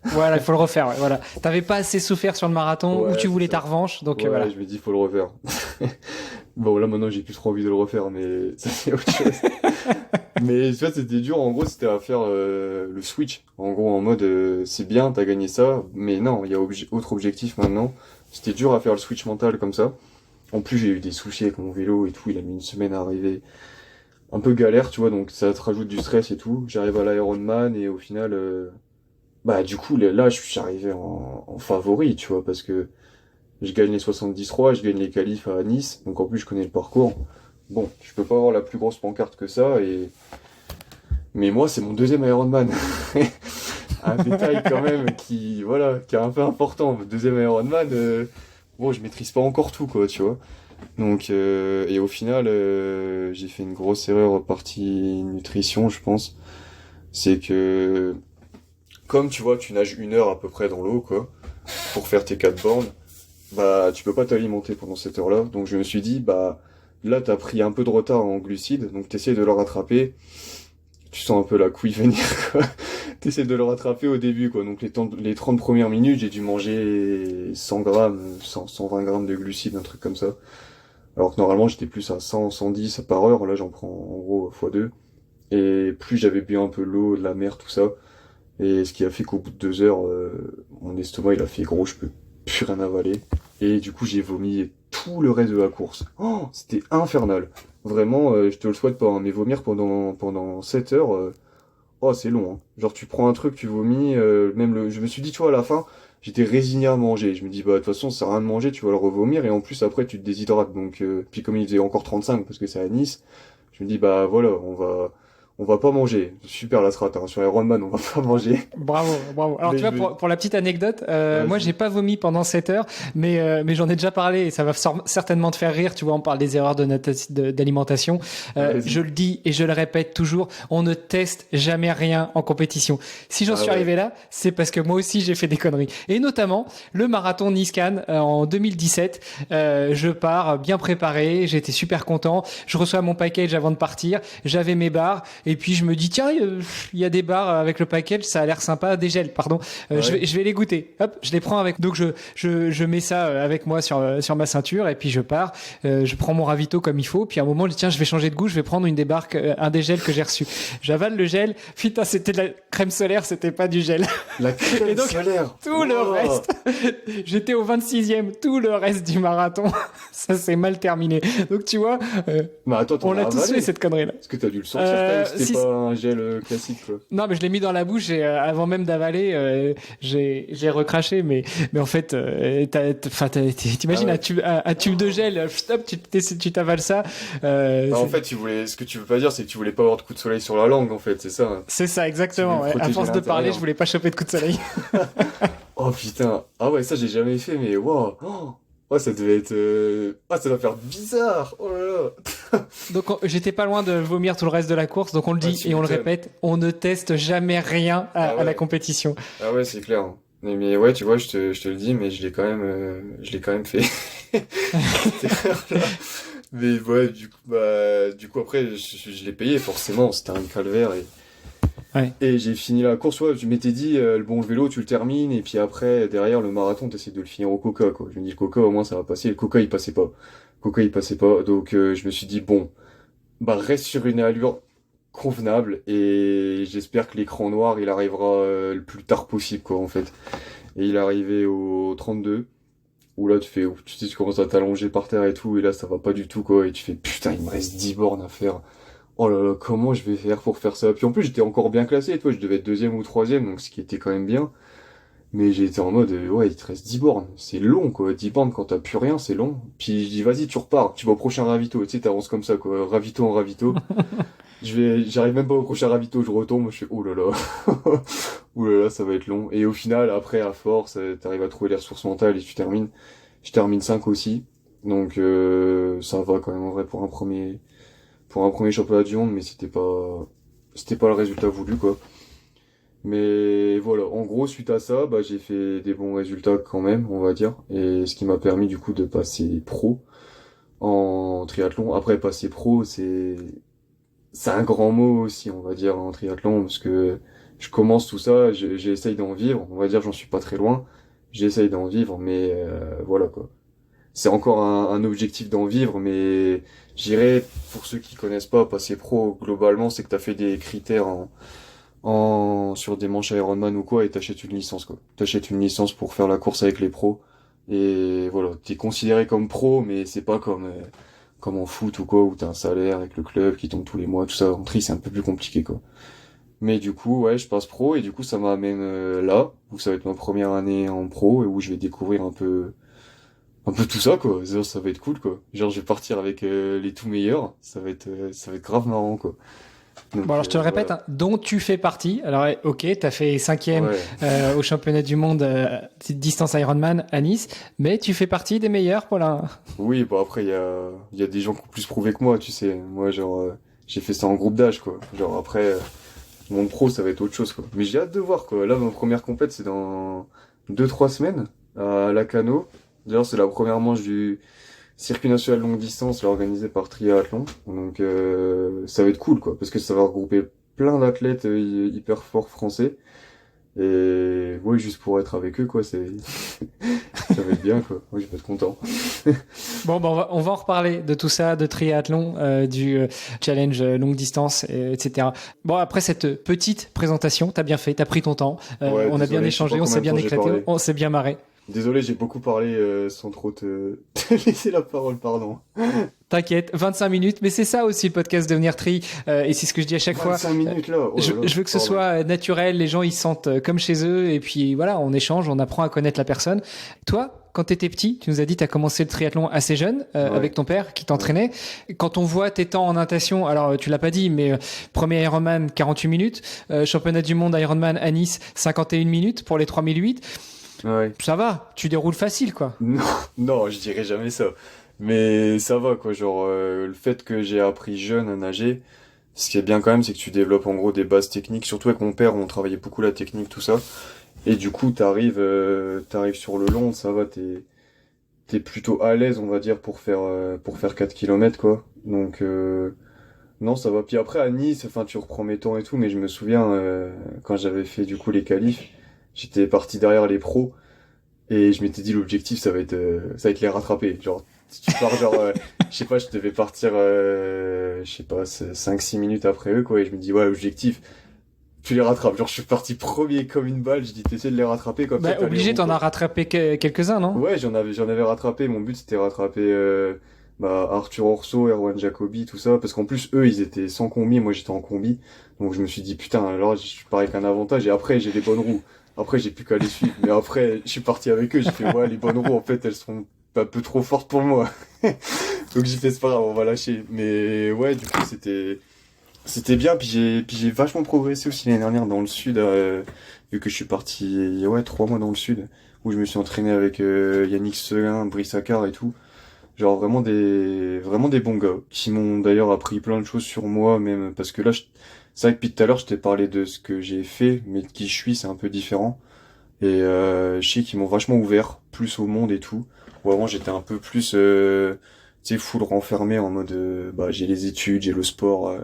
Voilà, il faut le refaire. Ouais, voilà. T'avais pas assez souffert sur le marathon ou Ouais, tu c'est voulais ta ça. revanche, donc Ouais, voilà. je me dis, faut le refaire. Bon, là, maintenant, j'ai plus trop envie de le refaire, mais ça, c'est autre chose. Mais, tu vois, c'était dur. En gros, c'était à faire le switch. En gros, en mode, c'est bien, t'as gagné ça, mais non, il y a autre objectif maintenant. C'était dur à faire le switch mental comme ça. En plus, j'ai eu des soucis avec mon vélo et tout. Il a mis une semaine à arriver. Un peu galère, tu vois, donc ça te rajoute du stress et tout. J'arrive à l'Ironman et au final, bah, du coup, là, je suis arrivé en favori, tu vois, parce que je gagne les 73, je gagne les qualifs à Nice, donc en plus je connais le parcours. bon, je peux pas avoir la plus grosse pancarte que ça, mais moi, c'est mon deuxième Ironman. Un détail quand même voilà, qui est un peu important. Deuxième Ironman, bon, je maîtrise pas encore tout, quoi, tu vois. Donc, et au final, j'ai fait une grosse erreur partie nutrition, je pense. C'est que, comme tu vois, tu nages 1 heure à peu près dans l'eau, quoi, pour faire tes 4 bornes, bah, tu peux pas t'alimenter pendant cette heure-là. Donc, je me suis dit, bah, là, t'as pris un peu de retard en glucides, donc t'essayes de le rattraper. Tu sens un peu la couille venir, quoi. T'essaies de le rattraper au début, quoi. Donc, les 30 premières minutes, j'ai dû manger 100 grammes, 120 grammes de glucides, un truc comme ça. Alors que normalement, j'étais plus à 100, 110 par heure. Là, j'en prends en gros x2. Et plus j'avais bu un peu l'eau, de la mer, tout ça. Et ce qui a fait qu'au bout de 2 heures, mon estomac, il a fait gros, je peux plus rien avaler. Et du coup, j'ai vomi tout le reste de la course. Oh, c'était infernal. Vraiment, je te le souhaite pas, hein, mais vomir pendant 7 heures, oh, c'est long, hein. Genre, tu prends un truc, tu vomis, je me suis dit, tu vois, à la fin, j'étais résigné à manger. Je me dis, bah, de toute façon, ça sert à rien de manger, tu vas le revomir, et en plus, après, tu te déshydrates. Donc, puis comme il faisait encore 35, parce que c'est à Nice, je me dis, bah, voilà, on va pas manger. Super la strat, hein. Sur Ironman, on va pas manger. Bravo, bravo. Alors Mais tu vois, pour la petite anecdote, moi vas-y. j'ai pas vomi pendant 7 heures, mais j'en ai déjà parlé et ça va certainement te faire rire. Tu vois, on parle des erreurs d'alimentation. Vas-y. Je le dis et je le répète toujours, on ne teste jamais rien en compétition. Si j'en Ah suis ouais. arrivé là, c'est parce que moi aussi j'ai fait des conneries. Et notamment le marathon Nice-Cannes en 2017. Je pars bien préparé, j'étais super content. Je reçois mon package avant de partir, j'avais mes barres et puis je me dis tiens, il y a des barres avec le package, ça a l'air sympa, des gels, pardon. Ouais. Je vais les goûter. Hop, je les prends avec. Donc je mets ça avec moi sur ma ceinture et puis je pars. Je prends mon ravito comme il faut. Puis à un moment, je dis tiens, je vais changer de goût, je vais prendre une des barres, un des gels que j'ai reçu. J'avale le gel. Putain, c'était de la crème solaire, c'était pas du gel. La crème Et donc solaire. tout le Wow. reste, j'étais au 26e, tout le reste du marathon, ça s'est mal terminé. Donc tu vois, Mais attends, on t'en as l'a tous fait avalé. cette connerie là. Est-ce que t'as dû le sentir quand même? C'était Si, pas un gel classique, quoi. non, mais je l'ai mis dans la bouche et avant même d'avaler, j'ai recraché. Mais en fait, Ah t'imagines ouais. un tube de gel, stop, tu t'avales ça. Bah, en fait, ce que tu veux pas dire, c'est que tu voulais pas avoir de coup de soleil sur la langue, en fait, c'est ça, hein. C'est ça, Tu voulais exactement. Ouais. À protéger force de parler, je l'intérieur. voulais pas choper de coup de soleil. Oh putain. Ah ouais, ça j'ai jamais fait, mais wow. Oh, oh, ça devait être. Ah, ça doit faire bizarre. Oh là là. Donc j'étais pas loin de vomir tout le reste de la course. Donc on le Ah, dit tu et on le m'étonnes. répète, on ne teste jamais rien Ah à la ouais. compétition. Ah ouais, c'est clair, hein. Mais ouais, tu vois, je te le dis, mais je l'ai quand même fait. Cette erreur-là. Mais ouais, du coup après, je l'ai payé forcément. C'était un calvaire Ouais. et j'ai fini la course. Ouais, je m'étais dit, bon, le vélo, tu le termines et puis après, derrière le marathon, t'essaies de le finir au Coca, quoi. Je me dis, le Coca, au moins, ça va passer. Le Coca, il passait pas. Coca, il passait pas. Donc, je me suis dit, bon, bah, reste sur une allure convenable et j'espère que l'écran noir, il arrivera le plus tard possible, quoi, en fait. Et il est arrivé au 32, où là, tu commences à t'allonger par terre et tout, et là, ça va pas du tout, quoi, et tu fais, putain, il me reste 10 bornes à faire. Oh là là, comment je vais faire pour faire ça? Puis en plus, j'étais encore bien classé, tu vois, je devais être deuxième ou troisième, donc ce qui était quand même bien. Mais j'étais en mode, ouais, il te reste 10 bornes. C'est long, quoi. 10 bornes quand t'as plus rien, c'est long. Puis je dis, vas-y, tu repars. Tu vas au prochain ravito. Tu sais, t'avances comme ça, quoi. Ravito en ravito. J'arrive même pas au prochain ravito, je retombe, je fais, oh là là. Oh là là, ça va être long. Et au final, après, à force, t'arrives à trouver les ressources mentales et tu termines. Je termine 5 aussi. Donc, ça va quand même, en vrai, pour un premier championnat du monde, mais c'était pas le résultat voulu, quoi. Mais voilà, en gros, suite à ça, bah, j'ai fait des bons résultats quand même, on va dire. Et ce qui m'a permis, du coup, de passer pro en triathlon. Après, passer pro, c'est un grand mot aussi, on va dire, en triathlon, parce que je commence tout ça, j'essaye d'en vivre, on va dire, j'en suis pas très loin, j'essaye d'en vivre, mais voilà quoi. C'est encore un objectif d'en vivre, mais j'irais, pour ceux qui connaissent pas, passer pro, globalement, c'est que t'as fait des critères sur des manches Ironman ou quoi, et t'achètes une licence quoi. T'achètes une licence pour faire la course avec les pros, et voilà, t'es considéré comme pro, mais c'est pas comme en foot ou quoi, où t'as un salaire avec le club qui tombe tous les mois, tout ça. En tri, c'est un peu plus compliqué, quoi. Mais du coup, ouais, je passe pro, et du coup, ça m'amène là, où ça va être ma première année en pro, et où je vais découvrir un peu un peu tout ça, quoi. Genre, ça va être cool, quoi. Genre, je vais partir avec les tout meilleurs. Ça va être grave marrant, quoi. Donc, Bon, alors je te le répète, voilà. hein, dont tu fais partie. Alors, ok, t'as fait 5e Ouais. au championnat du monde distance Ironman à Nice, mais tu fais partie des meilleurs, Paulin. Oui, bon, après, il y a des gens qui ont plus prouvé que moi, tu sais. Moi, genre, j'ai fait ça en groupe d'âge, quoi. Genre, après, mon pro, ça va être autre chose, quoi. Mais j'ai hâte de voir, quoi. Là, ma première compète, c'est dans 2-3 semaines, à Lacano. D'ailleurs, c'est la première manche du circuit national longue distance, là, organisé par Triathlon. Donc, ça va être cool, quoi. Parce que ça va regrouper plein d'athlètes hyper forts français. Et, ouais, juste pour être avec eux, quoi, ça va être bien, quoi. Moi, je vais être content. Bon, on va en reparler de tout ça, de triathlon, du challenge longue distance, etc. Bon, après cette petite présentation, t'as bien fait, t'as pris ton temps, Ouais, on a bien désolé, je sais échangé, pas on combien s'est de bien temps j'ai éclaté, parlé. on s'est bien marré. Désolé, j'ai beaucoup parlé sans trop te, te laisser la parole, pardon. T'inquiète, 25 minutes, mais c'est ça aussi le podcast Devenir Tri, et c'est ce que je dis à chaque fois. 25 minutes là, oh là là, Je veux que ce pardon. soit naturel, les gens ils se sentent comme chez eux, et puis voilà, on échange, on apprend à connaître la personne. Toi, quand t'étais petit, tu nous as dit t'as commencé le triathlon assez jeune, Ouais, avec ton père qui t'entraînait. Quand on voit tes temps en natation, alors tu l'as pas dit, mais premier Ironman 48 minutes, championnat du monde Ironman à Nice 51 minutes pour les 3008, ouais. ça va, tu déroules facile quoi. Non, non, je dirais jamais ça. Mais ça va quoi, genre le fait que j'ai appris jeune à nager, ce qui est bien quand même, c'est que tu développes en gros des bases techniques. Surtout avec mon père, on travaillait beaucoup la technique, tout ça. Et du coup, t'arrives sur le long, ça va, t'es plutôt à l'aise, on va dire, pour faire 4 kilomètres quoi. Donc non, ça va. Puis après à Nice, enfin tu reprends mes temps et tout, mais je me souviens quand j'avais fait du coup les qualifs, j'étais parti derrière les pros. Et je m'étais dit l'objectif ça va être les rattraper. Genre si tu pars genre je sais pas, je devais partir je sais pas 5-6 minutes après eux quoi et je me dis ouais, l'objectif tu les rattrapes. Genre je suis parti premier comme une balle, je dis t'essaies de les rattraper comme ça Bah t'as les obligé, roues t'en as quoi. rattrapé quelques-uns, non? Ouais, j'en avais rattrapé, mon but c'était rattraper bah Arthur Orso, Erwan Jacobi, tout ça parce qu'en plus eux ils étaient sans combi, moi j'étais en combi. Donc je me suis dit putain, alors je pars avec un avantage et après j'ai les bonnes roues. Après j'ai plus qu'à les suivre. Mais après je suis parti avec eux, j'ai fait ouais les bonnes roues en fait elles sont un peu trop fortes pour moi. Donc j'ai fait c'est pas grave, on va lâcher. Mais ouais du coup c'était bien puis j'ai vachement progressé aussi l'année dernière dans le sud vu que je suis parti ouais 3 mois dans le sud où je me suis entraîné avec Yannick Seguin, Brice Akar et tout. Genre vraiment des bons gars qui m'ont d'ailleurs appris plein de choses sur moi même parce que là c'est vrai que depuis tout à l'heure je t'ai parlé de ce que j'ai fait mais de qui je suis c'est un peu différent et je sais qu'ils m'ont vachement ouvert plus au monde et tout. Où avant j'étais un peu plus tu sais full renfermé en mode bah j'ai les études, j'ai le sport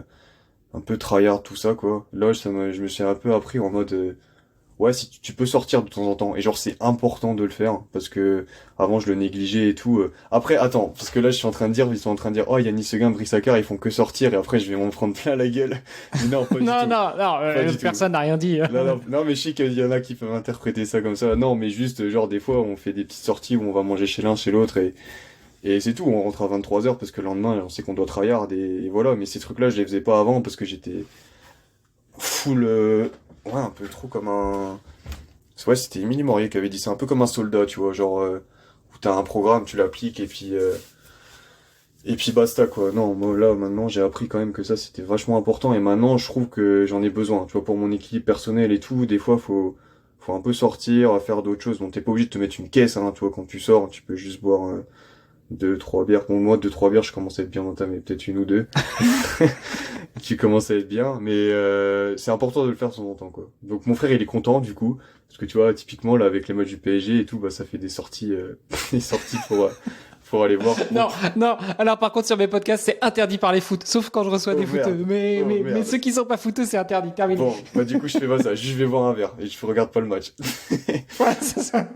un peu tryhard tout ça quoi. Là je me suis un peu appris en mode ouais, si tu peux sortir de temps en temps. Et genre, c'est important de le faire. Parce que, avant, je le négligeais et tout. Après, attends. Parce que là, ils sont en train de dire, oh, Yannis Seguin, Brice Akar, ils font que sortir. Et après, je vais m'en prendre plein la gueule. Mais non, pas du Non, tout. non, non, Pas du tout. personne n'a rien dit. Non, non, non, mais je sais qu'il y en a qui peuvent interpréter ça comme ça. Non, mais juste, genre, des fois, on fait des petites sorties où on va manger chez l'un, chez l'autre. Et c'est tout. On rentre à 23h parce que le lendemain, on sait qu'on doit tryhard. Et voilà. Mais ces trucs-là, je les faisais pas avant parce que j'étais full, ouais, un peu trop comme un, ouais, c'était Émilie Morier qui avait dit c'est un peu comme un soldat, tu vois, genre où t'as un programme, tu l'appliques et puis basta quoi. Non, moi là maintenant j'ai appris quand même que ça c'était vachement important et maintenant je trouve que j'en ai besoin, tu vois, pour mon équilibre personnel et tout. Des fois faut un peu sortir, faire d'autres choses. Donc t'es pas obligé de te mettre une caisse, hein, tu vois, quand tu sors, tu peux juste boire 2-3 bières. Bon moi 2-3 bières, je commence à être bien entamé, peut-être une ou deux. Qui commence à être bien, mais c'est important de le faire de temps en temps, quoi. Donc mon frère il est content du coup, parce que tu vois typiquement là avec les matchs du PSG et tout, bah ça fait des sorties, des sorties pour aller voir. Bon, Non, non. Alors par contre sur mes podcasts c'est interdit par les foot, sauf quand je reçois oh des footeux. merde, Mais, oh mais merde. ceux qui sont pas footeux c'est interdit. Terminé. Bon, bah du coup je fais pas ça, je vais boire un verre et je regarde pas le match. Voilà, c'est ça.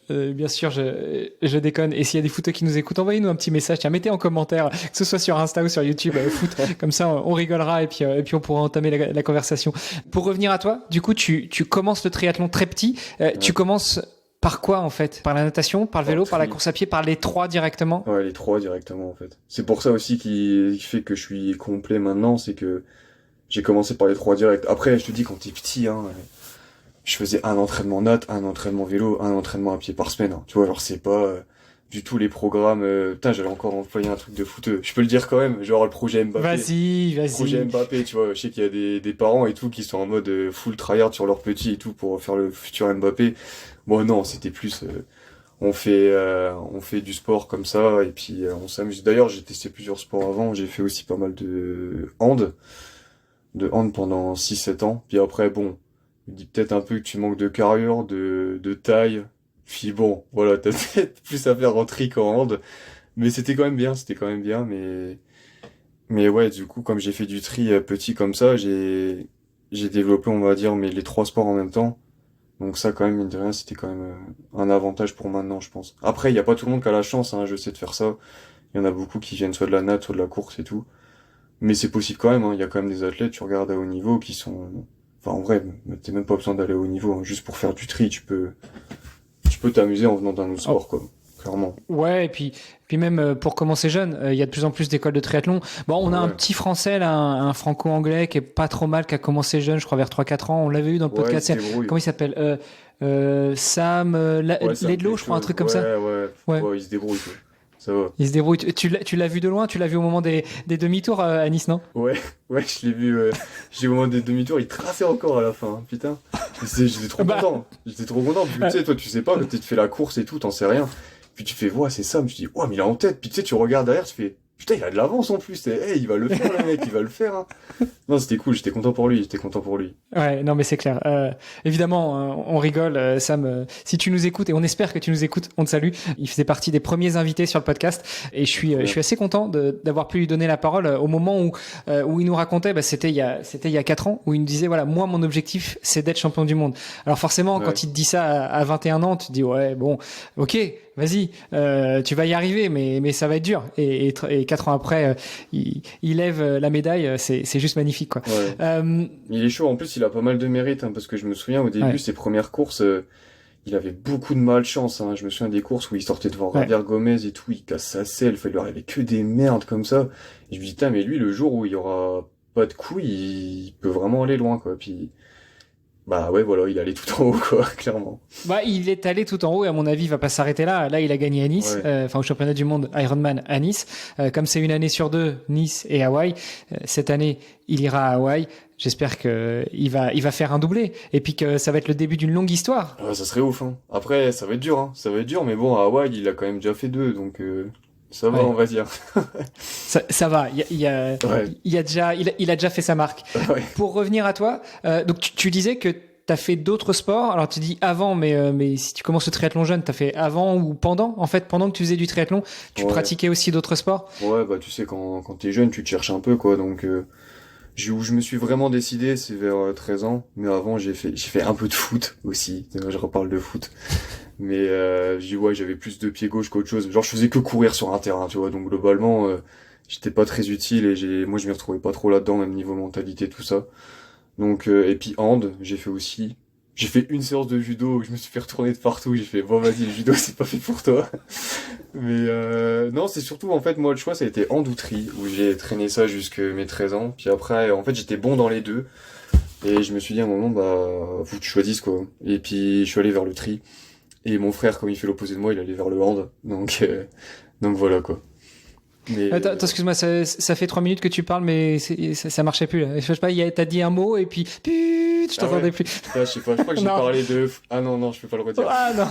Bien sûr, je déconne. Et s'il y a des footeux qui nous écoutent, envoyez-nous un petit message. Tiens, mettez en commentaire, que ce soit sur Insta ou sur YouTube, foot. Comme ça, on rigolera et puis on pourra entamer la conversation. Pour revenir à toi, du coup, tu commences le triathlon très petit. Tu Ouais. commences par quoi en fait? Par la natation, par le vélo, par la Tri. course à pied, par les trois directement? Ouais, les trois directement en fait. C'est pour ça aussi qui fait que je suis complet maintenant, c'est que j'ai commencé par les trois directs. Après, je te dis quand t'es petit, hein. Je faisais un entraînement natte, un entraînement vélo, un entraînement à pied par semaine, hein. Tu vois, genre c'est pas du tout les programmes. Putain, j'allais encore employer un truc de footeux. Je peux le dire quand même, genre le projet Mbappé. Projet Vas-y. Mbappé, tu vois. Je sais qu'il y a des parents et tout qui sont en mode full tryhard sur leur petit et tout pour faire le futur Mbappé. Bon, non, c'était plus... on fait du sport comme ça et puis on s'amuse. D'ailleurs, j'ai testé plusieurs sports avant. J'ai fait aussi pas mal de hand pendant 6 7 ans. Puis après, bon, je me dis peut-être un peu que tu manques de carrure, de taille. Puis bon, voilà, t'as peut-être plus à faire en tri qu'en hand. Mais c'était quand même bien. Mais ouais, du coup, comme j'ai fait du tri petit comme ça, j'ai développé, on va dire, mais les 3 sports en même temps. Donc ça, quand même, mine de rien, c'était quand même un avantage pour maintenant, je pense. Après, il y a pas tout le monde qui a la chance, hein, je sais de faire ça. Il y en a beaucoup qui viennent soit de la natte, soit de la course et tout. Mais c'est possible quand même, hein. Il y a quand même des athlètes, tu regardes à haut niveau, qui sont... Enfin, en vrai, t'as même pas besoin d'aller à haut niveau, hein. Juste pour faire du tri, tu peux t'amuser en venant d'un autre Oh. sport, quoi. Clairement. Ouais, et puis même pour commencer jeune, il y a de plus en plus d'écoles de triathlon. Bon, on a un Ouais. petit français là, un franco-anglais qui est pas trop mal, qui a commencé jeune, je crois vers 3-4 ans. On l'avait eu dans le Ouais, il podcast. se débrouille. Comment il s'appelle Sam Ouais, ça me Ledlow, quelque je crois, un chose. truc comme Ouais, ça. ouais. Ouais. Ouais, il se débrouille, quoi. Ça va. Il se débrouille. Tu l'as vu de loin? Tu l'as vu au moment des demi-tours à Nice, non? Ouais, ouais, je l'ai vu, j'ai au moment des demi-tours, il traçait encore à la fin, hein, putain. J'étais trop Bah, content. J'étais trop content, parce que tu sais, toi, tu sais pas, quand tu fais la course et tout, t'en sais rien. Puis tu fais, ouais, c'est ça, mais je dis, ouais, mais il est en tête. Puis tu sais, tu regardes derrière, tu fais, putain, il a de l'avance en plus. Hey, il va le faire, le mec, il va le faire, hein. Non, c'était cool, j'étais content pour lui, j'étais content pour lui. ouais, non, mais c'est clair. Évidemment, on rigole, Sam. Si tu nous écoutes, et on espère que tu nous écoutes, on te salue. Il faisait partie des premiers invités sur le podcast, et je suis assez content d'avoir pu lui donner la parole au moment où il nous racontait. Bah, c'était il y a 4 ans, où il nous disait voilà, moi, mon objectif, c'est d'être champion du monde. Alors forcément, Ouais. quand il te dit ça à 21 ans, tu te dis ouais, bon, ok. Vas-y, tu vas y arriver, mais ça va être dur. Et 4 ans après, il lève la médaille, c'est juste magnifique, quoi. Ouais. Euh, Il est chaud, en plus, il a pas mal de mérite, hein, parce que je me souviens, au début, Ouais. ses premières courses, il avait beaucoup de malchance, hein. Je me souviens des courses où il sortait devant Ouais. Javier Gomez et tout, il casse sa selle, il lui arrivait que des merdes comme ça. Et je me dis, putain, mais lui, le jour où il y aura pas de couilles, il peut vraiment aller loin, quoi. Puis, bah ouais, voilà, il allait tout en haut, quoi, clairement. Bah, il est allé tout en haut et à mon avis, il va pas s'arrêter là. Là, il a gagné à Nice, Ouais. enfin au championnat du monde Ironman à Nice. Comme c'est une année sur deux, Nice et Hawaï. Cette année, il ira à Hawaï. J'espère que il va faire un doublé et puis que ça va être le début d'une longue histoire. Ouais, ça serait ouf, hein. Après, ça va être dur, hein. Ça va être dur, mais bon, à Hawaï, il a quand même déjà fait 2, donc ça va, Ouais. on va dire. Ça va. Ouais. Il a déjà fait sa marque. Ouais. Pour revenir à toi, donc tu disais que t'as fait d'autres sports. Alors tu dis avant, mais si tu commences le triathlon jeune, t'as fait avant ou pendant? En fait, pendant que tu faisais du triathlon, tu Ouais. pratiquais aussi d'autres sports? Ouais, bah tu sais, quand t'es jeune, tu te cherches un peu, quoi, donc où je me suis vraiment décidé, c'est vers 13 ans, mais avant j'ai fait un peu de foot aussi. Je reparle de foot. Mais ouais, j'avais plus de pied gauche qu'autre chose. Genre je faisais que courir sur un terrain, tu vois. Donc globalement, j'étais pas très utile et moi je m'y retrouvais pas trop là-dedans, même niveau mentalité, tout ça. Donc et puis hand, j'ai fait aussi. J'ai fait une séance de judo où je me suis fait retourner de partout. J'ai fait bon vas-y, le judo c'est pas fait pour toi. Mais non, c'est surtout en fait moi le choix ça a été hand ou tri où j'ai traîné ça jusque mes 13 ans. Puis après en fait j'étais bon dans les deux et je me suis dit à un moment bah faut que tu choisisses quoi. Et puis je suis allé vers le tri et mon frère comme il fait l'opposé de moi, il allait vers le hand. Donc voilà quoi. Mais Attends, excuse-moi, ça fait 3 minutes que tu parles, mais ça marchait plus, là. Je sais pas, t'as dit un mot et puis, je t'entendais ouais. plus. putain, je sais pas, je crois que j'ai Non. parlé de ah non, je peux pas le redire. Ah non.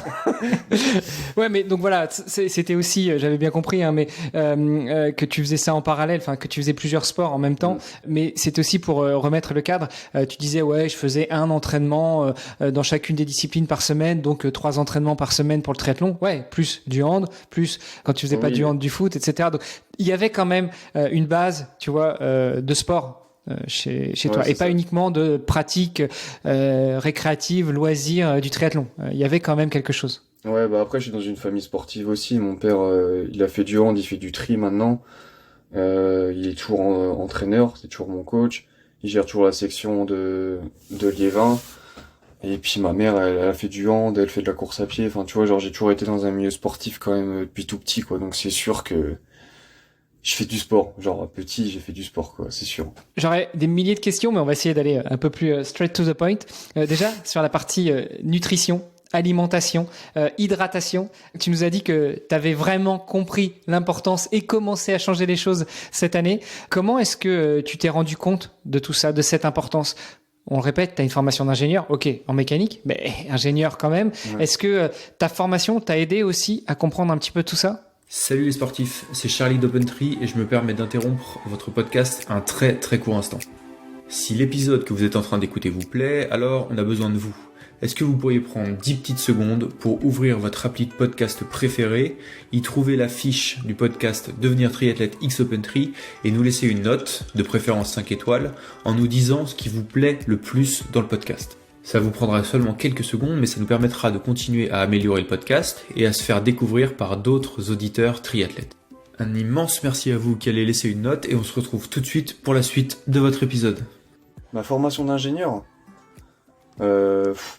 Ouais, mais donc voilà, c'était aussi, j'avais bien compris, hein, mais que tu faisais ça en parallèle, enfin que tu faisais plusieurs sports en même temps, mais c'est aussi pour remettre le cadre. Tu disais ouais, je faisais un entraînement dans chacune des disciplines par semaine, donc 3 entraînements par semaine pour le triathlon. Ouais, plus du hand, plus quand tu faisais pas Oui. du hand, du foot, etc. Donc il y avait quand même une base, tu vois, de sport. Chez Ouais, toi c'est et pas ça. uniquement de pratique récréative, loisir du triathlon. Il y avait quand même quelque chose. Ouais, bah après, je suis dans une famille sportive aussi. Mon père, il a fait du hand, il fait du tri maintenant. Il est toujours entraîneur, c'est toujours mon coach. Il gère toujours la section de Liévin. Et puis ma mère, elle a fait du hand, elle fait de la course à pied. Enfin, tu vois, genre j'ai toujours été dans un milieu sportif quand même depuis tout petit, quoi. Donc c'est sûr que je fais du sport. Genre petit, j'ai fait du sport, quoi. C'est sûr. J'aurais des milliers de questions, mais on va essayer d'aller un peu plus straight to the point. Déjà, sur la partie nutrition, alimentation, hydratation. Tu nous as dit que tu avais vraiment compris l'importance et commencé à changer les choses cette année. Comment est-ce que tu t'es rendu compte de tout ça, de cette importance ? On le répète, tu as une formation d'ingénieur, ok, en mécanique, mais ingénieur quand même. Ouais. Est-ce que ta formation t'a aidé aussi à comprendre un petit peu tout ça ? Salut les sportifs, c'est Charlie d'Opentree et je me permets d'interrompre votre podcast un très très court instant. Si l'épisode que vous êtes en train d'écouter vous plaît, alors on a besoin de vous. Est-ce que vous pourriez prendre 10 petites secondes pour ouvrir votre appli de podcast préféré, y trouver la fiche du podcast Devenir triathlète X Opentree et nous laisser une note, de préférence 5 étoiles, en nous disant ce qui vous plaît le plus dans le podcast. Ça vous prendra seulement quelques secondes, mais ça nous permettra de continuer à améliorer le podcast et à se faire découvrir par d'autres auditeurs triathlètes. Un immense merci à vous qui allez laisser une note et on se retrouve tout de suite pour la suite de votre épisode. Ma formation d'ingénieur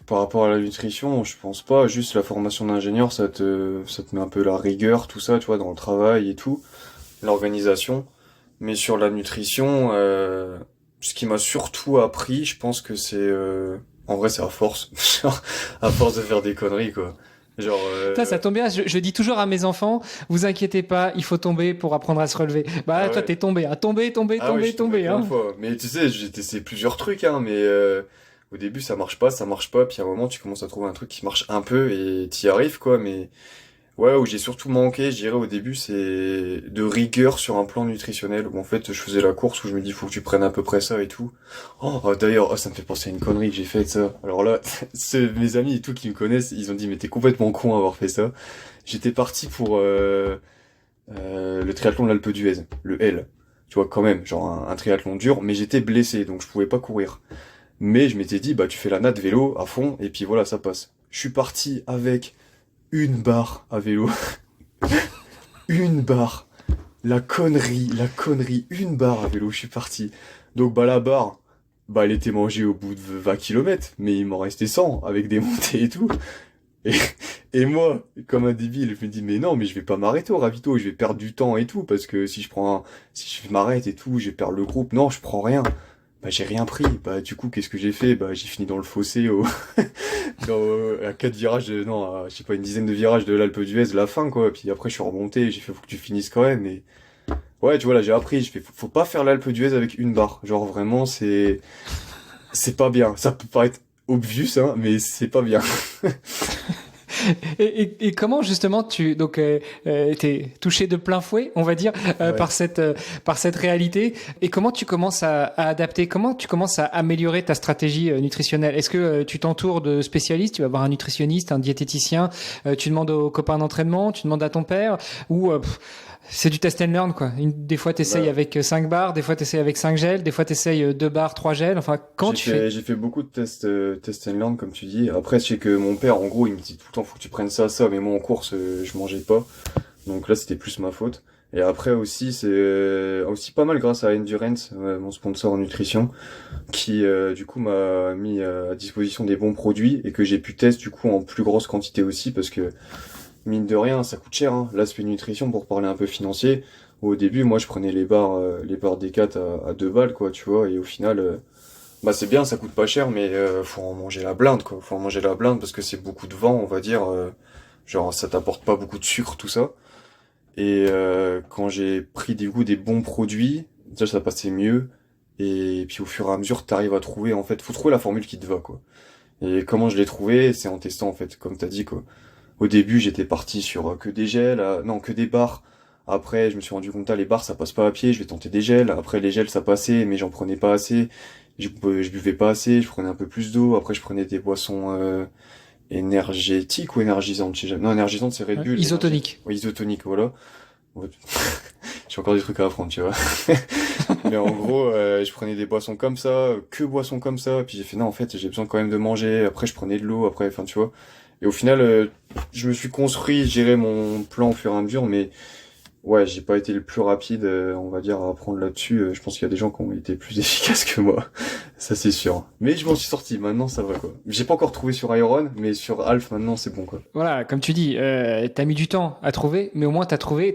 par rapport à la nutrition, je pense pas. Juste la formation d'ingénieur, ça te met un peu la rigueur, tout ça, tu vois, dans le travail et tout, l'organisation. Mais sur la nutrition, ce qui m'a surtout appris, je pense que c'est, en vrai, c'est à force, genre, à force de faire des conneries, quoi. Genre, ça tombe bien, je dis toujours à mes enfants, vous inquiétez pas, il faut tomber pour apprendre à se relever. Bah, toi, t'es tombé, hein. Tomber, hein. Mais tu sais, j'ai testé plusieurs trucs, hein, mais au début, ça marche pas, puis à un moment, tu commences à trouver un truc qui marche un peu et t'y arrives, quoi, mais ouais, où j'ai surtout manqué, je dirais, au début, c'est de rigueur sur un plan nutritionnel, où en fait, je faisais la course, où je me dis, faut que tu prennes à peu près ça et tout. D'ailleurs, ça me fait penser à une connerie que j'ai faite, ça. Alors là, mes amis et tout qui me connaissent, ils ont dit, mais t'es complètement con à avoir fait ça. J'étais parti pour le triathlon de l'Alpe d'Huez, le L. Tu vois, quand même, genre un triathlon dur, mais j'étais blessé, donc je pouvais pas courir. Mais je m'étais dit, bah, tu fais la natte vélo à fond, et puis voilà, ça passe. Je suis parti avec une barre à vélo. Une barre. La connerie, une barre à vélo, je suis parti. Donc, bah, la barre, bah, elle était mangée au bout de 20 km, mais il m'en restait 100, avec des montées et tout. Et moi, comme un débile, je me dis, mais non, mais je vais pas m'arrêter au ravito, je vais perdre du temps et tout, parce que si je m'arrête et tout, je vais perdre le groupe. Non, je prends rien. Bah, j'ai rien pris. Bah, du coup, qu'est-ce que j'ai fait? Bah, j'ai fini dans le fossé à 4 virages, je sais pas, une dizaine de virages de l'Alpe d'Huez, la fin, quoi. Puis après, je suis remonté, j'ai fait, faut que tu finisses quand même, mais ouais, tu vois, là, j'ai appris, faut pas faire l'Alpe d'Huez avec une barre. Genre, vraiment, c'est pas bien. Ça peut paraître obvious, hein, mais c'est pas bien. Et comment justement t'es touché de plein fouet, on va dire, ouais, par cette réalité, et comment tu commences à adapter, comment tu commences à améliorer ta stratégie nutritionnelle? Est-ce que tu t'entoures de spécialistes, tu vas voir un nutritionniste, un diététicien, tu demandes aux copains d'entraînement, tu demandes à ton père, ou c'est du test and learn, quoi. Des fois, t'essayes avec 5 barres, des fois, t'essayes avec 5 gels, des fois, t'essayes 2 barres, 3 gels. Enfin, j'ai fait beaucoup de test and learn, comme tu dis. Après, je sais que mon père, en gros, il me dit tout le temps, faut que tu prennes ça, mais moi, en course, je mangeais pas. Donc là, c'était plus ma faute. Et après aussi, c'est aussi pas mal grâce à Endurance, mon sponsor en nutrition, qui, du coup, m'a mis à disposition des bons produits et que j'ai pu tester, du coup, en plus grosse quantité aussi, parce que mine de rien, ça coûte cher, hein. L'aspect nutrition, pour parler un peu financier. Au début, moi, je prenais les barres D4 à 2 balles, quoi, tu vois, et au final, bah, c'est bien, ça coûte pas cher, mais faut en manger la blinde, quoi. Faut en manger la blinde parce que c'est beaucoup de vent, on va dire. Genre, ça t'apporte pas beaucoup de sucre, tout ça. Et quand j'ai pris du coup des bons produits, déjà, ça passait mieux. Et puis, au fur et à mesure, t'arrives à trouver, en fait, faut trouver la formule qui te va, quoi. Et comment je l'ai trouvé, c'est en testant, en fait, comme t'as dit, quoi. Au début, j'étais parti sur que des gels, que des barres. Après, je me suis rendu compte, les barres, ça passe pas à pied, je vais tenter des gels. Après, les gels, ça passait, mais j'en prenais pas assez. Je buvais pas assez, je prenais un peu plus d'eau. Après, je prenais des boissons énergétiques ou énergisantes, je sais jamais. Non, énergisantes, c'est Red Bull. Isotonique. Oui, isotonique, voilà. J'ai encore des trucs à apprendre, tu vois. Mais en gros, je prenais des boissons comme ça, que boissons comme ça. Puis j'ai fait, non, en fait, j'ai besoin quand même de manger. Après, je prenais de l'eau, après, enfin, tu vois. Et au final, je me suis construit, gérer mon plan au fur et à mesure, mais ouais, j'ai pas été le plus rapide, on va dire, à apprendre là-dessus. Je pense qu'il y a des gens qui ont été plus efficaces que moi, ça c'est sûr. Mais je m'en suis sorti, maintenant ça va, quoi. J'ai pas encore trouvé sur Iron, mais sur Alf maintenant c'est bon, quoi. Voilà, comme tu dis, t'as mis du temps à trouver, mais au moins t'as trouvé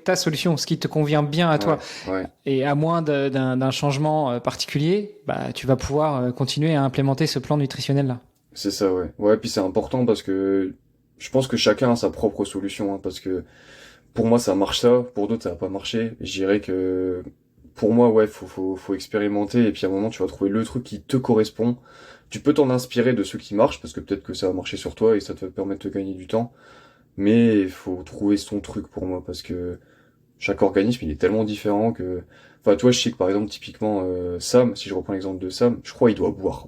ta solution, ce qui te convient bien à toi. Ouais. Et à moins d'un changement particulier, bah tu vas pouvoir continuer à implémenter ce plan nutritionnel-là. C'est ça, ouais. Ouais, puis c'est important parce que je pense que chacun a sa propre solution, hein, parce que pour moi ça marche ça, pour d'autres ça va pas marcher. Je dirais que pour moi, ouais, faut expérimenter et puis à un moment tu vas trouver le truc qui te correspond. Tu peux t'en inspirer de ceux qui marchent parce que peut-être que ça va marcher sur toi et ça te va te permettre de gagner du temps. Mais il faut trouver son truc pour moi parce que chaque organisme il est tellement différent que, enfin, toi, je sais que par exemple typiquement Sam, si je reprends l'exemple de Sam, je crois il doit boire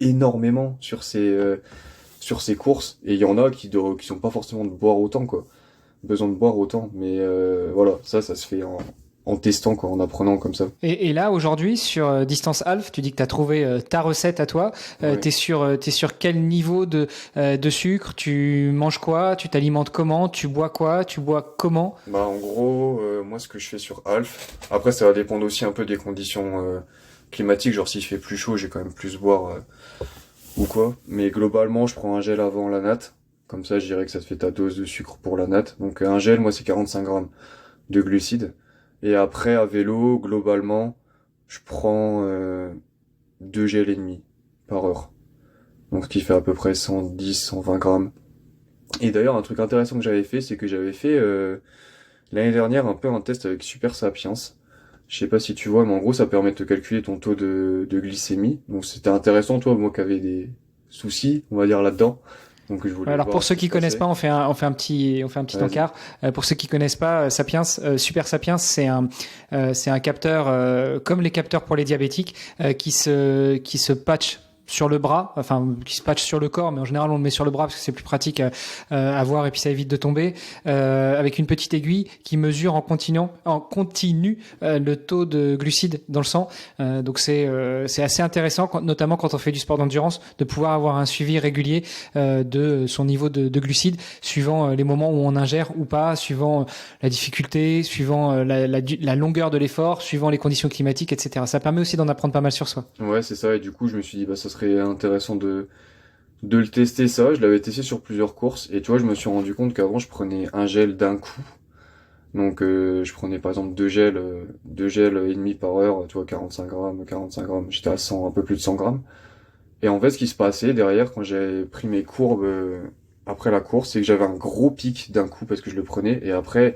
énormément sur ses courses et il y en a qui sont pas forcément de boire autant quoi, besoin de boire autant, mais voilà, ça se fait en testant quoi, en apprenant comme ça. Et là, aujourd'hui, sur Distance Half, tu dis que tu as trouvé ta recette à toi. Ouais. T'es sur quel niveau de sucre? Tu manges quoi? Tu t'alimentes comment? Tu bois quoi? Tu bois comment? Bah en gros, moi ce que je fais sur Alf, après ça va dépendre aussi un peu des conditions climatiques, genre s'il fait plus chaud, j'ai quand même plus boire ou quoi, mais globalement je prends un gel avant la natte, comme ça je dirais que ça te fait ta dose de sucre pour la natte, donc un gel moi c'est 45 grammes de glucides, et après à vélo, globalement, je prends 2 gels et demi par heure, donc ce qui fait à peu près 110-120 grammes. Et d'ailleurs un truc intéressant que j'avais fait, c'est que j'avais fait l'année dernière un peu un test avec Super Sapiens. Je sais pas si tu vois, mais en gros ça permet de te calculer ton taux de glycémie. Donc c'était intéressant, toi, moi qui avais des soucis, on va dire là-dedans. Donc je voulais Alors voir pour ce ceux qui qui se connaissent passait. pas, on fait un petit Vas-y. encart. Pour ceux qui connaissent pas, Sapiens, Super Sapiens, c'est un capteur comme les capteurs pour les diabétiques qui se patch sur le bras, enfin qui se patch sur le corps, mais en général on le met sur le bras parce que c'est plus pratique à voir et puis ça évite de tomber. Avec une petite aiguille qui mesure en continu le taux de glucides dans le sang. Donc c'est assez intéressant, notamment quand on fait du sport d'endurance, de pouvoir avoir un suivi régulier de son niveau de glucides, suivant les moments où on ingère ou pas, suivant la difficulté, suivant la longueur de l'effort, suivant les conditions climatiques, etc. Ça permet aussi d'en apprendre pas mal sur soi. Ouais, c'est ça. Et du coup, je me suis dit, bah, ça serait intéressant de le tester ça. Je l'avais testé sur plusieurs courses. Et tu vois, je me suis rendu compte qu'avant, je prenais un gel d'un coup. Donc, je prenais par exemple 2 gels et demi par heure. Tu vois, 45 grammes. J'étais à 100, un peu plus de 100 grammes. Et en fait, ce qui se passait derrière, quand j'ai pris mes courbes après la course, c'est que j'avais un gros pic d'un coup parce que je le prenais. Et après,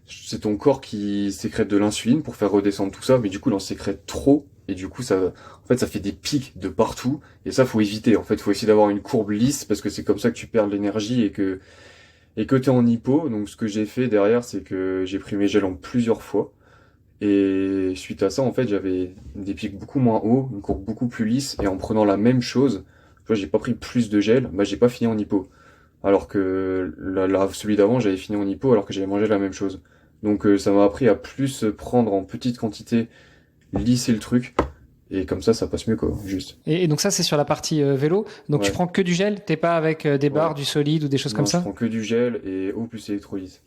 c'est ton corps qui sécrète de l'insuline pour faire redescendre tout ça, mais du coup, il en sécrète trop. Et du coup, en fait, ça fait des pics de partout. Et ça, faut éviter. En fait, faut essayer d'avoir une courbe lisse parce que c'est comme ça que tu perds de l'énergie et que t'es en hypo. Donc, ce que j'ai fait derrière, c'est que j'ai pris mes gels en plusieurs fois. Et suite à ça, en fait, j'avais des pics beaucoup moins hauts, une courbe beaucoup plus lisse, et en prenant la même chose, tu vois, j'ai pas pris plus de gel, bah j'ai pas fini en hypo. Alors que celui d'avant, j'avais fini en hypo alors que j'avais mangé la même chose. Donc ça m'a appris à plus prendre en petite quantité, lisser le truc, et comme ça passe mieux quoi, juste. Et donc ça, c'est sur la partie vélo. Donc tu Ouais, prends que du gel, t'es pas avec des ouais. barres, du solide ou des choses comme Non, je ça? prends que du gel et eau plus électrolyte.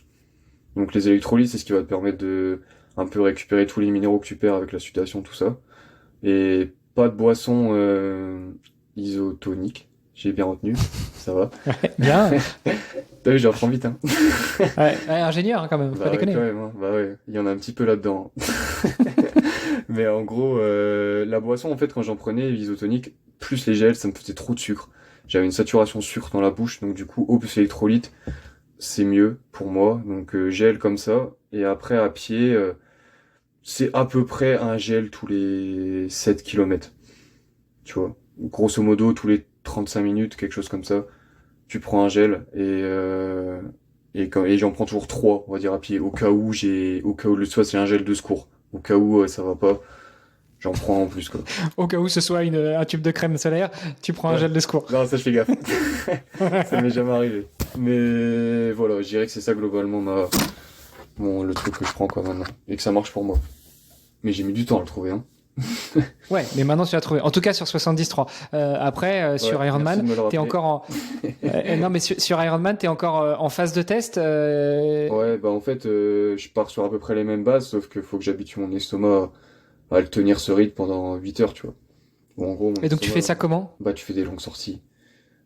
Donc les électrolytes, c'est ce qui va te permettre de un peu récupérer tous les minéraux que tu perds avec la sudation, tout ça. Et pas de boisson isotonique. J'ai bien retenu, ça va. Bien. T'as vu, j'apprends vite, hein. Ouais, ingénieur hein, quand même, faut pas Bah ouais, déconner. quand même, hein. Bah ouais, il y en a un petit peu là-dedans. Mais en gros, la boisson, en fait, quand j'en prenais, isotonique, plus les gels, ça me faisait trop de sucre. J'avais une saturation sucre dans la bouche, donc du coup, eau plus électrolyte, c'est mieux pour moi. Donc gel comme ça. Et après, à pied, c'est à peu près un gel tous les 7 kilomètres. Tu vois. Grosso modo, tous les 35 minutes, quelque chose comme ça, tu prends un gel et j'en prends toujours 3 on va dire à pied, au cas où le soit c'est un gel de secours. Au cas où ça va pas, j'en prends en plus quoi. Au cas où ce soit un tube de crème solaire, tu prends un Ouais. gel de secours. Non, ça je fais gaffe. Ça m'est jamais arrivé. Mais voilà, je dirais que c'est ça globalement le truc que je prends quoi maintenant. Et que ça marche pour moi. Mais j'ai mis du temps à le trouver, hein. Ouais, mais maintenant tu l'as trouvé. En tout cas sur 73. Après, Ouais, sur merci Ironman, de me le t'es rappeler. encore en... non, mais sur Ironman, t'es encore en phase de test. Ouais, bah en fait, je pars sur à peu près les mêmes bases, sauf que faut que j'habitue mon estomac à le tenir ce rythme pendant 8 heures, tu vois. Bon, en gros, mon Et donc tu fais estomac, ça comment? bah tu fais des longues sorties.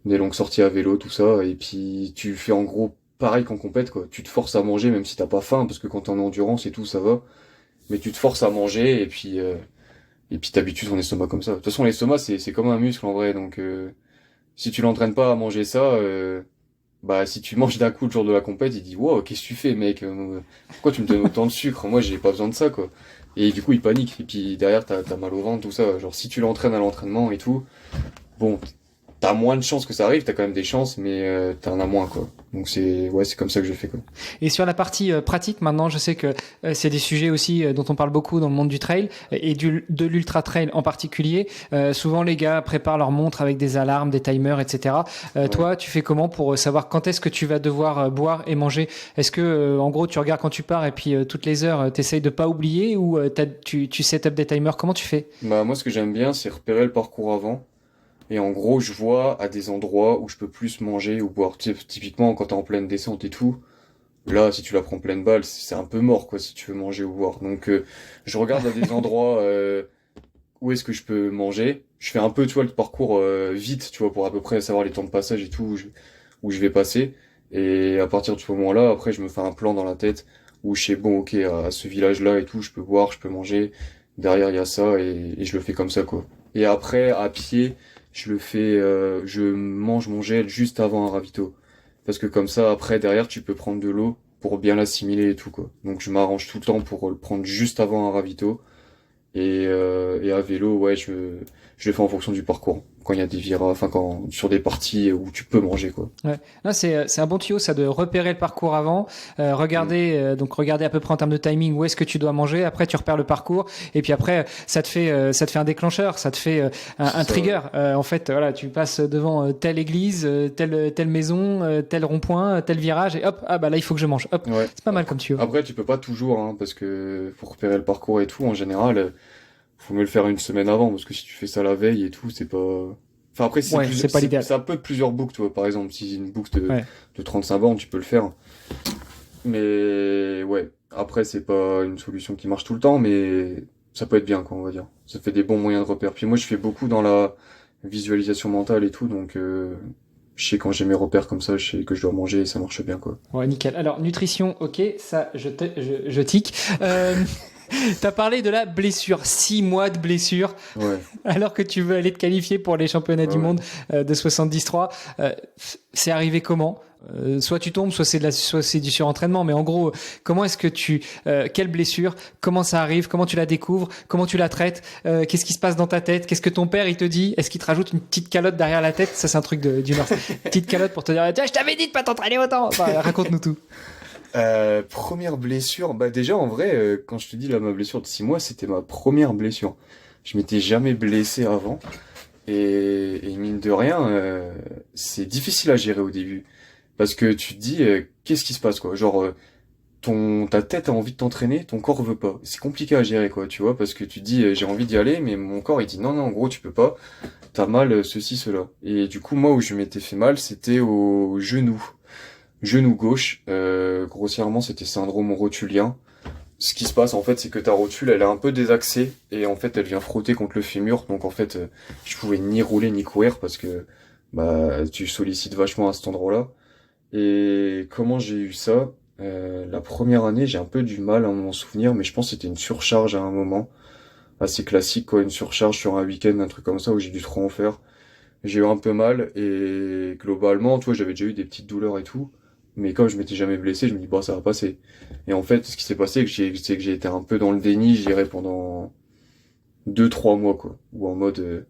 Des longues sorties à vélo, tout ça, et puis tu fais en gros pareil qu'en compète, quoi. Tu te forces à manger même si t'as pas faim, parce que quand t'es en endurance et tout, ça va. Mais tu te forces à manger, et puis t'habitues ton estomac comme ça. De toute façon, l'estomac, c'est comme un muscle en vrai, donc Si tu l'entraînes pas à manger ça, bah si tu manges d'un coup le jour de la compète, il dit wow, qu'est-ce que tu fais mec? Pourquoi tu me donnes autant de sucre? Moi j'ai pas besoin de ça quoi. Et du coup il panique. Et puis derrière t'as mal au ventre, tout ça. Genre si tu l'entraînes à l'entraînement et tout, bon, t'as moins de chances que ça arrive, t'as quand même des chances, mais t'en as moins quoi. Donc c'est comme ça que je fais quoi. Et sur la partie pratique, maintenant, je sais que c'est des sujets aussi dont on parle beaucoup dans le monde du trail et de l'ultra trail en particulier. Souvent, les gars préparent leur montre avec des alarmes, des timers, etc. Ouais. Toi, tu fais comment pour savoir quand est-ce que tu vas devoir boire et manger? Est-ce que, en gros, tu regardes quand tu pars et puis toutes les heures, t'essayes de pas oublier ou tu set up des timers? Comment tu fais? Bah moi ce que j'aime bien c'est repérer le parcours avant. Et en gros, je vois à des endroits où je peux plus manger ou boire. Typiquement, quand t'es en pleine descente et tout, là, si tu la prends pleine balle, c'est un peu mort, quoi, si tu veux manger ou boire. Donc, je regarde à des endroits où est-ce que je peux manger. Je fais un peu, tu vois, le parcours vite, tu vois, pour à peu près savoir les temps de passage et tout, où je vais passer. Et à partir de ce moment-là, après, je me fais un plan dans la tête où je sais, bon, ok, à ce village-là et tout, je peux boire, je peux manger. Derrière, il y a ça et je le fais comme ça, quoi. Et après, à pied, je mange mon gel juste avant un ravito. Parce que comme ça, après, derrière, tu peux prendre de l'eau pour bien l'assimiler et tout, quoi. Donc, je m'arrange tout le temps pour le prendre juste avant un ravito. Et à vélo, ouais, je le fais en fonction du parcours. Quand il y a des virages, enfin, sur des parties où tu peux manger, quoi. Ouais. Non, c'est un bon tuyau ça de repérer le parcours avant, Mm. regarder à peu près en termes de timing où est-ce que tu dois manger. Après tu repères le parcours et puis après ça te fait un déclencheur, ça te fait C'est un ça, ouais. trigger. En fait voilà, tu passes devant telle église, telle maison, tel rond-point, tel virage et hop ah bah là il faut que je mange. Hop, Ouais. c'est pas mal comme tuyau. Après, tu peux pas toujours, hein, parce que pour repérer le parcours et tout, en général, faut mieux le faire une semaine avant, parce que si tu fais ça la veille et tout, c'est pas... Enfin après, si Ouais, c'est pas l'idéal. ça peut être plusieurs boucles, tu vois. Par exemple, si c'est une boucle Ouais. de 35 bornes, tu peux le faire. Mais ouais, après, c'est pas une solution qui marche tout le temps, mais ça peut être bien, quoi, on va dire. Ça fait des bons moyens de repère. Puis moi, je fais beaucoup dans la visualisation mentale et tout, donc je sais quand j'ai mes repères comme ça, je sais que je dois manger et ça marche bien, quoi. Ouais, nickel. Alors, nutrition, ok, ça, je tic. T'as parlé de la blessure, 6 mois de blessure, Ouais, alors que tu veux aller te qualifier pour les championnats ouais, du ouais. monde de 73. C'est arrivé comment? Soit tu tombes, soit c'est du surentraînement. Mais en gros, comment est-ce que quelle blessure? Comment ça arrive? Comment tu la découvres? Comment tu la traites? Qu'est-ce qui se passe dans ta tête? Qu'est-ce que ton père il te dit? Est-ce qu'il te rajoute une petite calotte derrière la tête? Ça c'est un truc du Nord. Petite calotte pour te dire, tiens, je t'avais dit de pas t'entraîner autant. Enfin, raconte-nous tout. Première blessure, bah déjà en vrai, quand je te dis là ma blessure de 6 mois, c'était ma première blessure. Je m'étais jamais blessé avant et mine de rien, c'est difficile à gérer au début parce que tu te dis qu'est-ce qui se passe quoi, genre ta tête a envie de t'entraîner, ton corps veut pas. C'est compliqué à gérer quoi, tu vois, parce que tu te dis j'ai envie d'y aller, mais mon corps il dit non non en gros tu peux pas, t'as mal ceci cela. Et du coup moi où je m'étais fait mal, c'était au genou. Genou gauche, grossièrement c'était syndrome rotulien. Ce qui se passe en fait c'est que ta rotule elle est un peu désaxée et en fait elle vient frotter contre le fémur donc en fait je pouvais ni rouler ni courir parce que bah tu sollicites vachement à cet endroit-là. Et comment j'ai eu ça? La première année j'ai un peu du mal à m'en souvenir mais je pense que c'était une surcharge à un moment. Assez classique quoi, une surcharge sur un week-end, un truc comme ça où j'ai dû trop en faire. J'ai eu un peu mal et globalement, tu vois, j'avais déjà eu des petites douleurs et tout. Mais comme je m'étais jamais blessé, je me dis, bah, ça va passer. Et en fait, ce qui s'est passé, c'est que j'ai été un peu dans le déni, je dirais, pendant 2, 3 mois, quoi. Ou en mode,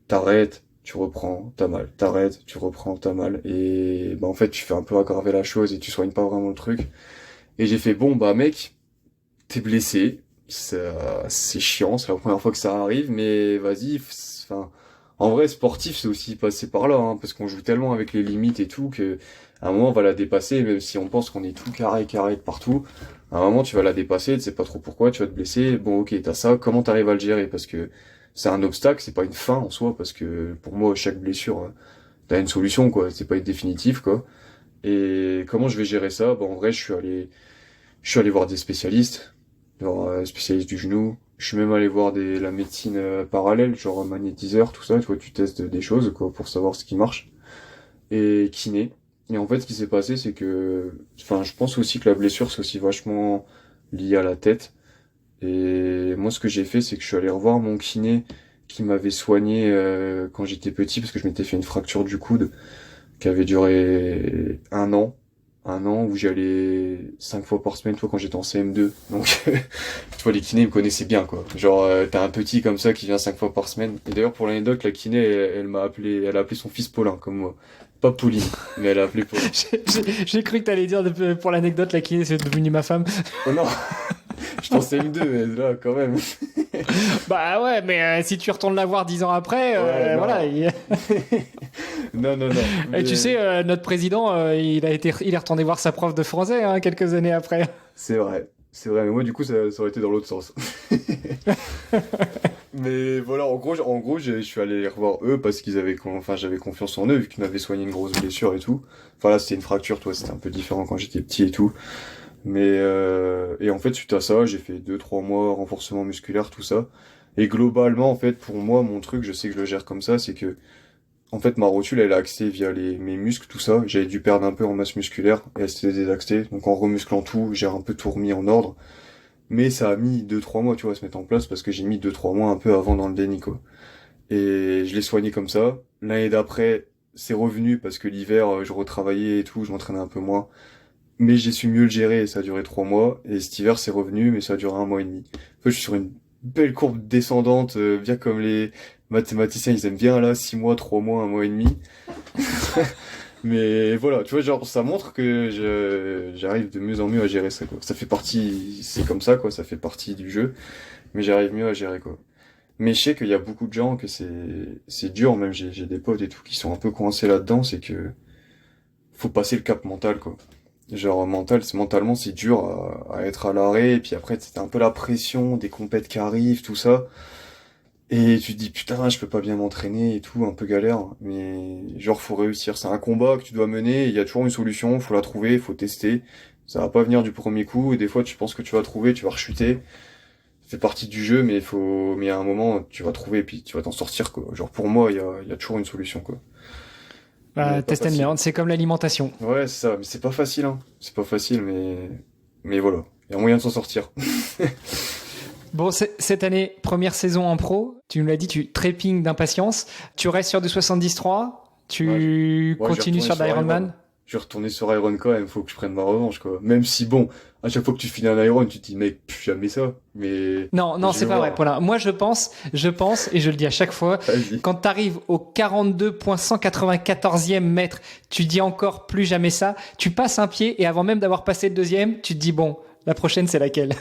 t'arrêtes, tu reprends, t'as mal. T'arrêtes, tu reprends, t'as mal. Et, bah, en fait, tu fais un peu aggraver la chose et tu soignes pas vraiment le truc. Et j'ai fait, bon, bah, mec, t'es blessé. C'est chiant, c'est la première fois que ça arrive, mais vas-y, enfin, en vrai, sportif, c'est aussi passer par là, hein, parce qu'on joue tellement avec les limites et tout que, à un moment, on va la dépasser, même si on pense qu'on est tout carré de partout. À un moment, tu vas la dépasser, tu sais pas trop pourquoi, tu vas te blesser. Bon, ok, t'as ça, comment t'arrives à le gérer? Parce que c'est un obstacle, c'est pas une fin en soi, parce que pour moi, chaque blessure, t'as une solution, quoi. C'est pas être définitif, quoi. Et comment je vais gérer ça? Bon, en vrai, je suis allé voir des spécialistes, genre spécialistes du genou. Je suis même allé voir la médecine parallèle, genre magnétiseur, tout ça. Tu vois, tu testes des choses quoi pour savoir ce qui marche. Et kiné. Et en fait, ce qui s'est passé, c'est que, enfin, je pense aussi que la blessure, c'est aussi vachement lié à la tête. Et moi, ce que j'ai fait, c'est que je suis allé revoir mon kiné qui m'avait soigné quand j'étais petit parce que je m'étais fait une fracture du coude qui avait duré un an où j'allais 5 fois par semaine, toi, quand j'étais en CM2. Donc, tu vois, les kinés me connaissaient bien, quoi. Genre, t'as un petit comme ça qui vient 5 fois par semaine. Et d'ailleurs, pour l'anecdote, la kiné, elle a appelé son fils Paulin, comme moi. Pas Pauline, mais elle a appelé Paulin. J'ai cru que t'allais dire, pour l'anecdote, la kiné, c'est devenu ma femme. Oh non! Je pense CM2, mais là, quand même. Bah ouais, mais si tu retournes la voir 10 ans après, Ouais, voilà. Non, non, non. Et Mais tu sais, notre président, il est retourné voir sa prof de français quelques années après. c'est vrai. C'est vrai, mais moi, du coup, ça aurait été dans l'autre sens. Mais voilà, en gros, je suis allé les revoir eux parce qu'ils avaient, enfin, j'avais confiance en eux vu qu'ils m'avaient soigné une grosse blessure et tout. Enfin là, c'était une fracture, toi, c'était un peu différent quand j'étais petit et tout. Mais et en fait, suite à ça, j'ai fait 2-3 mois renforcement musculaire, tout ça. Et globalement, en fait, pour moi, mon truc, je sais que je le gère comme ça, c'est que en fait, ma rotule, elle est axée via mes muscles, tout ça. J'avais dû perdre un peu en masse musculaire et elle s'était désaxée. Donc en remusclant tout, j'ai un peu tout remis en ordre. Mais ça a mis 2-3 mois, tu vois, à se mettre en place parce que j'ai mis 2-3 mois un peu avant dans le déni, quoi. Et je l'ai soigné comme ça. L'année d'après, c'est revenu parce que l'hiver, je retravaillais et tout, je m'entraînais un peu moins. Mais j'ai su mieux le gérer et ça a duré 3 mois. Et cet hiver, c'est revenu, mais ça a duré 1 mois et demi. En fait, je suis sur une belle courbe descendante, bien comme les mathématiciens, ils aiment bien là, 6 mois, 3 mois, 1 mois et demi. Mais voilà, tu vois, genre, ça montre que j'arrive de mieux en mieux à gérer ça, quoi. Ça fait partie, c'est comme ça, quoi, ça fait partie du jeu. Mais j'arrive mieux à gérer, quoi. Mais je sais qu'il y a beaucoup de gens que c'est dur, même j'ai des potes et tout qui sont un peu coincés là-dedans, c'est que faut passer le cap mental, quoi. Genre mentalement c'est dur à être à l'arrêt, et puis après c'est un peu la pression des compètes qui arrivent, tout ça. Et tu te dis putain je peux pas bien m'entraîner et tout, un peu galère, mais genre faut réussir. C'est un combat que tu dois mener, il y a toujours une solution, faut la trouver, faut tester. Ça va pas venir du premier coup, et des fois tu penses que tu vas trouver, tu vas rechuter. Ça fait partie du jeu, mais à un moment tu vas trouver, et puis tu vas t'en sortir, quoi. Genre pour moi il y a toujours une solution, quoi. Mais pas Test and facile. learn, c'est comme l'alimentation. Ouais, c'est ça, mais c'est pas facile, hein. C'est pas facile, mais voilà. Il y a moyen de s'en sortir. Bon, cette année, première saison en pro, tu nous l'as dit, tu trépignes d'impatience. Tu restes sur du 73, tu Ouais, je vais continues retourner sur sur Iron. d'Ironman. Je vais retourner sur Iron quand même, faut que je prenne ma revanche, quoi. Même si, bon, à chaque fois que tu finis un Iron, tu te dis, mec, plus jamais ça. Mais Non, je c'est vais pas vrai, voir. Paulin. Moi, je pense, et je le dis à chaque fois, Vas-y. quand t'arrives au 42,194e mètre, tu dis encore plus jamais ça. Tu passes un pied et avant même d'avoir passé le deuxième, tu te dis bon, la prochaine c'est laquelle?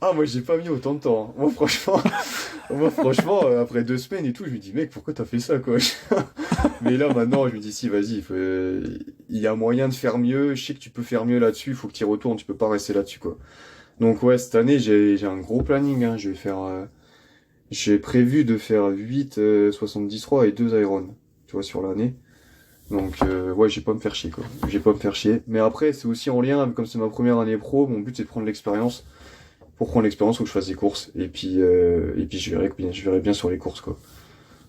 Ah, moi, j'ai pas mis autant de temps, hein. Moi, franchement, après 2 semaines et tout, je me dis, mec, pourquoi t'as fait ça, quoi? Mais là, maintenant, je me dis, si, vas-y, il y a moyen de faire mieux. Je sais que tu peux faire mieux là-dessus, il faut que tu y retournes, tu peux pas rester là-dessus, quoi. Donc, ouais, cette année, j'ai un gros planning, hein. J'ai prévu de faire 8 73 et 2 Iron, tu vois, sur l'année. Donc, ouais, j'ai pas à me faire chier, quoi. J'ai pas à me faire chier. Mais après, c'est aussi en lien, comme c'est ma première année pro, mon but, c'est de prendre l'expérience. Pour prendre l'expérience, faut que je fasse des courses. Et puis je verrai bien sur les courses, quoi.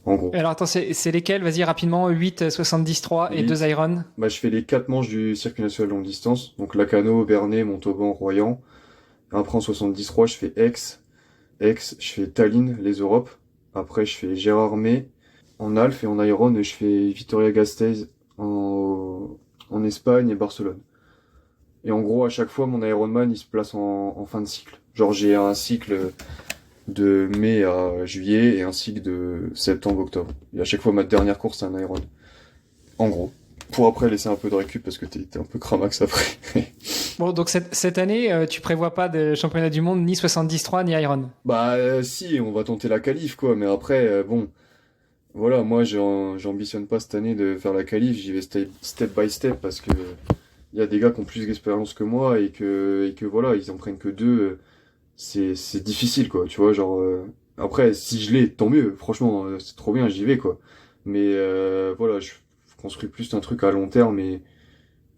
En gros. Alors attends, c'est lesquelles? Vas-y rapidement, 8, 73 et 2 Iron. Bah, je fais les 4 manches du circuit national longue distance. Donc, Lacano, Bernay, Montauban, Royan. Après, en 73, je fais Aix, je fais Tallinn, les Europes. Après, je fais Gérardmer en Alpes et en Iron, et je fais Vitoria-Gasteiz en Espagne et Barcelone. Et en gros, à chaque fois, mon Ironman, il se place en fin de cycle. Genre, j'ai un cycle de mai à juillet et un cycle de septembre-octobre. Et à chaque fois, ma dernière course, c'est un Iron. En gros. Pour après laisser un peu de récup parce que t'es un peu cramax après. Bon, donc cette année, tu prévois pas de championnat du monde ni 73 ni Iron. Bah, si, on va tenter la qualif, quoi. Mais après, bon, voilà, moi, j'ambitionne pas cette année de faire la qualif. J'y vais step by step parce que il y a des gars qui ont plus d'expérience que moi et que voilà, ils en prennent que deux. C'est difficile, quoi, tu vois, genre. Après, si je l'ai, tant mieux. Franchement, c'est trop bien, j'y vais, quoi. Mais voilà, je construis plus un truc à long terme et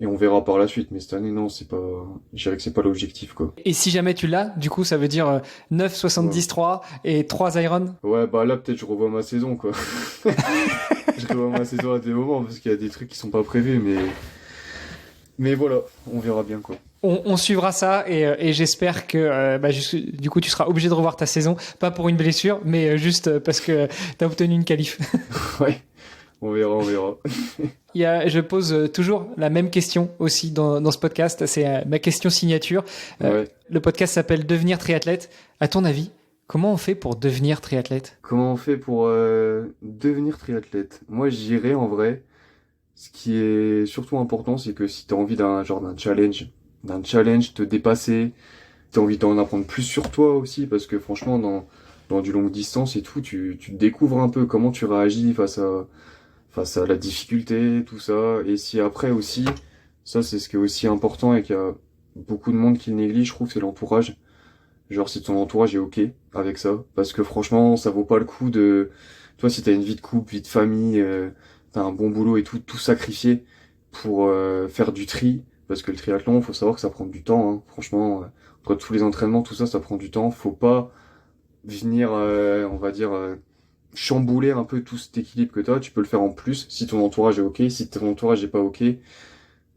on verra par la suite. Mais cette année, non, c'est pas. Je dirais que c'est pas l'objectif, quoi. Et si jamais tu l'as, du coup, ça veut dire 9, 73 et 3 Iron. Ouais, bah là, peut-être je revois ma saison, quoi. Je revois ma saison à des moments parce qu'il y a des trucs qui sont pas prévus, Mais voilà, on verra bien quoi. On suivra ça et j'espère que du coup tu seras obligé de revoir ta saison, pas pour une blessure, mais juste parce que tu as obtenu une qualif. Ouais, on verra, on verra. Je pose toujours la même question aussi dans ce podcast, c'est ma question signature. Ouais. Le podcast s'appelle Devenir triathlète. À ton avis, comment on fait pour devenir triathlète? Comment on fait pour devenir triathlète? Moi, j'irais en vrai. Ce qui est surtout important, c'est que si t'as envie d'un challenge, te dépasser, t'as envie d'en apprendre plus sur toi aussi, parce que franchement, dans du longue distance et tout, tu découvres un peu comment tu réagis face à la difficulté, tout ça. Et si après aussi, ça c'est ce qui est aussi important et qu'il y a beaucoup de monde qui le néglige, je trouve, c'est l'entourage. Genre si ton entourage est ok avec ça, parce que franchement, ça vaut pas le coup de, toi si t'as une vie de couple, vie de famille, t'as un bon boulot et tout sacrifier pour faire du tri, parce que le triathlon, faut savoir que ça prend du temps, hein. Franchement, entre tous les entraînements, tout ça, ça prend du temps. Faut pas venir, on va dire, chambouler un peu tout cet équilibre que t'as. Tu peux le faire en plus si ton entourage est ok. Si ton entourage est pas ok,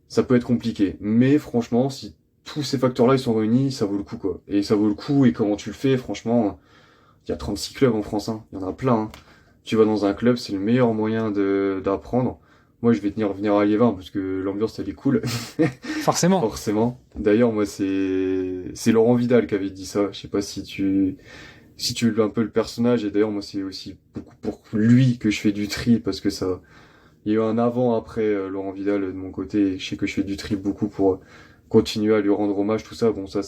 ça peut être compliqué. Mais franchement, si tous ces facteurs-là ils sont réunis, ça vaut le coup quoi. Et ça vaut le coup. Et comment tu le fais, franchement, il y a 36 clubs en France, hein. Il y en a plein, hein. Tu vas dans un club, c'est le meilleur moyen d'apprendre. Moi, je vais venir à Liévin parce que l'ambiance elle est cool. Forcément. Forcément. D'ailleurs, moi c'est Laurent Vidal qui avait dit ça. Je sais pas si tu veux un peu le personnage. Et d'ailleurs, moi c'est aussi beaucoup pour lui que je fais du tri parce que ça il y a eu un avant après Laurent Vidal de mon côté. Et je sais que je fais du tri beaucoup pour continuer à lui rendre hommage, tout ça. Bon, ça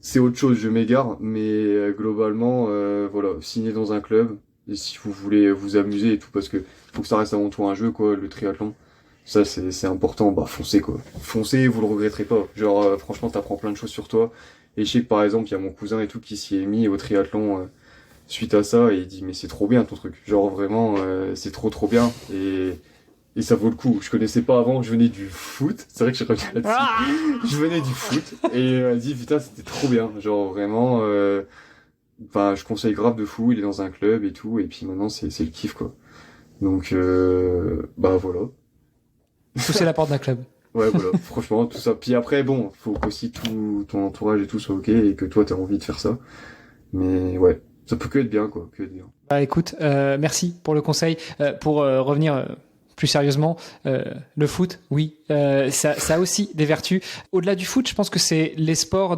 c'est autre chose, je m'égare, mais globalement, voilà, signer dans un club, et si vous voulez vous amuser et tout, parce que faut que ça reste avant tout un jeu, quoi, le triathlon, ça c'est important, bah foncez, quoi. Foncez, vous le regretterez pas. Genre, franchement, t'apprends plein de choses sur toi, et je sais que par exemple, il y a mon cousin et tout qui s'y est mis au triathlon suite à ça, et il dit, mais c'est trop bien ton truc, genre vraiment, c'est trop bien, et ça vaut le coup. Je connaissais pas avant, je venais du foot. C'est vrai que je reviens là-dessus. Je venais du foot et elle m'a dit putain c'était trop bien. Genre vraiment, enfin je conseille grave de fou. Il est dans un club et tout et puis maintenant c'est le kiff quoi. Donc bah voilà. Pousser la porte d'un club. Ouais voilà. Franchement tout ça. Puis après bon, faut qu'aussi tout ton entourage et tout soit ok et que toi t'as envie de faire ça. Mais ouais, ça peut que être bien quoi, que être bien. Bah écoute, merci pour le conseil. Pour revenir plus sérieusement, le foot, oui, ça a aussi des vertus. Au-delà du foot, je pense que c'est les sports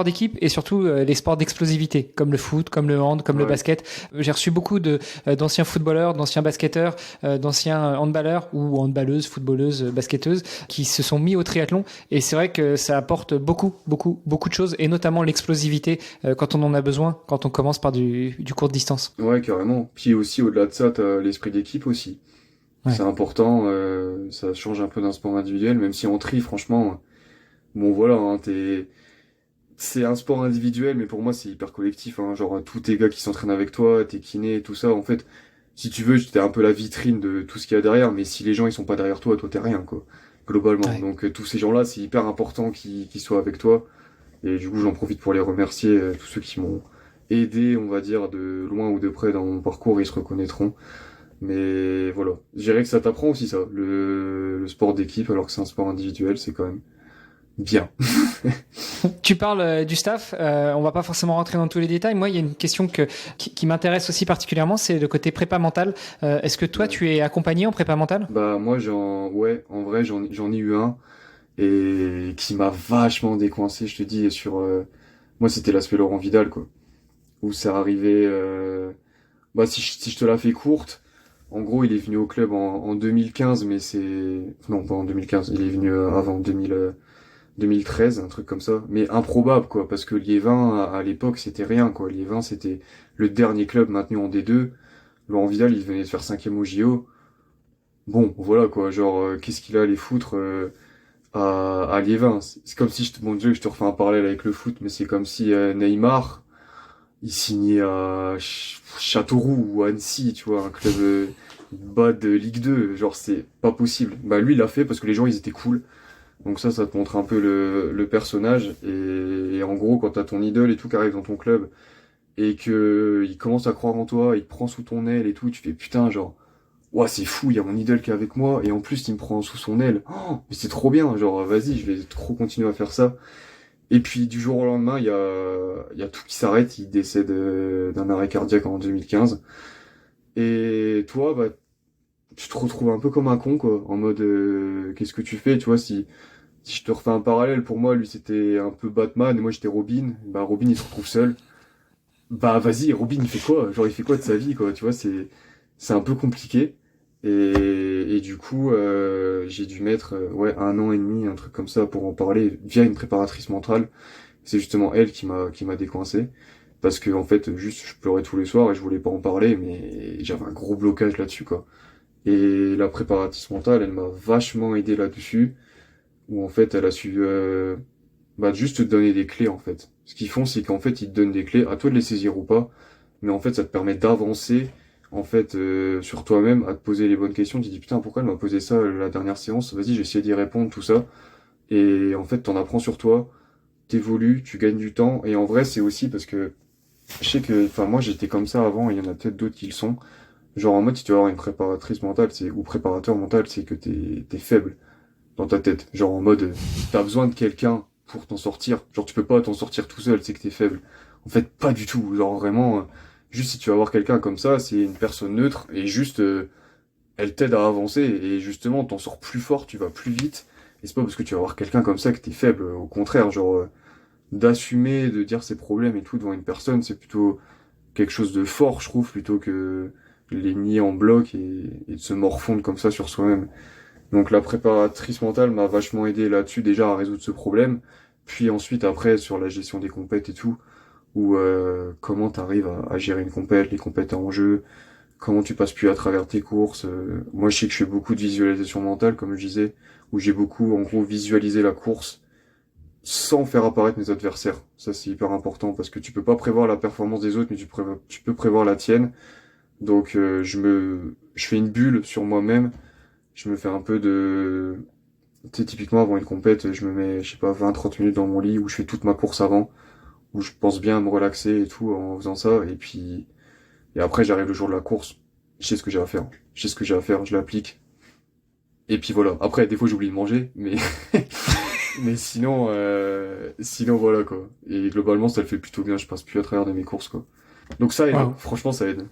d'équipe et surtout les sports d'explosivité, comme le foot, comme le hand, comme le basket. J'ai reçu beaucoup d'anciens footballeurs, d'anciens basketteurs, d'anciens handballeurs ou handballeuses, footballeuses, basketteuses qui se sont mis au triathlon et c'est vrai que ça apporte beaucoup de choses et notamment l'explosivité quand on en a besoin, quand on commence par du court distance. Ouais carrément. Puis aussi au-delà de ça t'as l'esprit d'équipe aussi. Ouais. C'est important, ça change un peu d'un sport individuel, même si en tri, franchement, bon voilà, hein, c'est un sport individuel, mais pour moi c'est hyper collectif, hein, genre tous tes gars qui s'entraînent avec toi, tes kinés, tout ça, en fait, si tu veux, t'es un peu la vitrine de tout ce qu'il y a derrière, mais si les gens ils sont pas derrière toi, toi t'es rien, quoi, globalement. Ouais. Donc tous ces gens-là, c'est hyper important qu'ils soient avec toi, et du coup j'en profite pour les remercier, tous ceux qui m'ont aidé, on va dire, de loin ou de près dans mon parcours, ils se reconnaîtront. Mais voilà, je dirais que ça t'apprend aussi ça, le sport d'équipe alors que c'est un sport individuel, c'est quand même bien. Tu parles du staff, on va pas forcément rentrer dans tous les détails. Moi, il y a une question qui m'intéresse aussi particulièrement, c'est le côté prépa mental. Est-ce que toi, tu es accompagné en prépa mentale? Bah moi ouais, en vrai j'en ai eu un et qui m'a vachement décoincé, je te dis, sur moi c'était l'aspect Laurent Vidal quoi, où ça arrivait, bah si je te la fais courte, en gros il est venu au club en 2015, mais non pas en 2015, il est venu avant 2013, un truc comme ça, mais improbable quoi, parce que Liévin à l'époque c'était rien quoi, Liévin c'était le dernier club maintenu en D2, Laurent Vidal il venait de faire 5e au JO, bon voilà quoi, genre qu'est-ce qu'il a à aller foutre à Liévin, c'est comme si mon Dieu je te refais un parallèle avec le foot, mais c'est comme si Neymar il signait à Châteauroux ou Annecy, tu vois, un club bas de Ligue 2, genre c'est pas possible. Bah lui il l'a fait parce que les gens ils étaient cool. Donc ça te montre un peu le personnage. Et en gros, quand t'as ton idole et tout qui arrive dans ton club, et que il commence à croire en toi, il te prend sous ton aile et tout, tu fais putain, genre, ouah, c'est fou, il y a mon idole qui est avec moi, et en plus, il me prend sous son aile. Oh, mais c'est trop bien, genre, vas-y, je vais trop continuer à faire ça. Et puis, du jour au lendemain, il y a tout qui s'arrête, il décède d'un arrêt cardiaque en 2015. Et toi, bah, tu te retrouves un peu comme un con, quoi, en mode, qu'est-ce que tu fais, tu vois, si je te refais un parallèle, pour moi, lui, c'était un peu Batman, et moi, j'étais Robin, bah, Robin, il se retrouve seul. Bah vas-y, Robin il fait quoi? Genre il fait quoi de sa vie quoi? Tu vois, c'est un peu compliqué. Et du coup, j'ai dû mettre ouais 1 an et demi, un truc comme ça pour en parler via une préparatrice mentale. C'est justement elle qui m'a décoincé parce que en fait juste je pleurais tous les soirs et je voulais pas en parler, mais j'avais un gros blocage là-dessus quoi. Et la préparatrice mentale, elle m'a vachement aidé là-dessus, où en fait elle a su bah juste te donner des clés en fait. Ce qu'ils font, c'est qu'en fait ils te donnent des clés, à toi de les saisir ou pas, mais en fait ça te permet d'avancer en fait sur toi-même, à te poser les bonnes questions. Tu te dis putain pourquoi elle m'a posé ça la dernière séance, vas-y j'ai essayé d'y répondre tout ça, et en fait t'en apprends sur toi, t'évolues, tu gagnes du temps, et en vrai c'est aussi parce que je sais que, enfin moi j'étais comme ça avant, et il y en a peut-être d'autres qui le sont, genre en mode si tu vas avoir une préparatrice mentale, c'est ou préparateur mental, c'est que t'es faible dans ta tête. Genre en mode, t'as besoin de quelqu'un pour t'en sortir. Genre tu peux pas t'en sortir tout seul, c'est que t'es faible. En fait, pas du tout. Genre vraiment, juste si tu vas voir quelqu'un comme ça, c'est une personne neutre et juste, elle t'aide à avancer et justement, t'en sors plus fort, tu vas plus vite. Et c'est pas parce que tu vas voir quelqu'un comme ça que t'es faible. Au contraire, genre, d'assumer, de dire ses problèmes et tout devant une personne, c'est plutôt quelque chose de fort, je trouve, plutôt que les nier en bloc et de se morfondre comme ça sur soi-même. Donc la préparatrice mentale m'a vachement aidé là-dessus déjà à résoudre ce problème. Puis ensuite après sur la gestion des compètes et tout, où comment t'arrives à gérer une compète, les compètes en jeu, comment tu passes plus à travers tes courses. Moi je sais que je fais beaucoup de visualisation mentale comme je disais, où j'ai beaucoup en gros visualisé la course sans faire apparaître mes adversaires. Ça c'est hyper important parce que tu peux pas prévoir la performance des autres, mais tu peux prévoir la tienne. Donc je fais une bulle sur moi-même, je me fais un peu de... Tu sais, typiquement, avant une compète, je me mets, je sais pas, 20-30 minutes dans mon lit où je fais toute ma course avant, où je pense bien à me relaxer et tout en faisant ça. Et puis, et après, j'arrive le jour de la course, je sais ce que j'ai à faire. Je sais ce que j'ai à faire, je l'applique. Et puis voilà. Après, des fois, j'oublie de manger, mais, mais sinon, voilà, quoi. Et globalement, ça le fait plutôt bien, je passe plus à travers de mes courses, quoi. Donc ça aide, Wow. franchement, ça aide.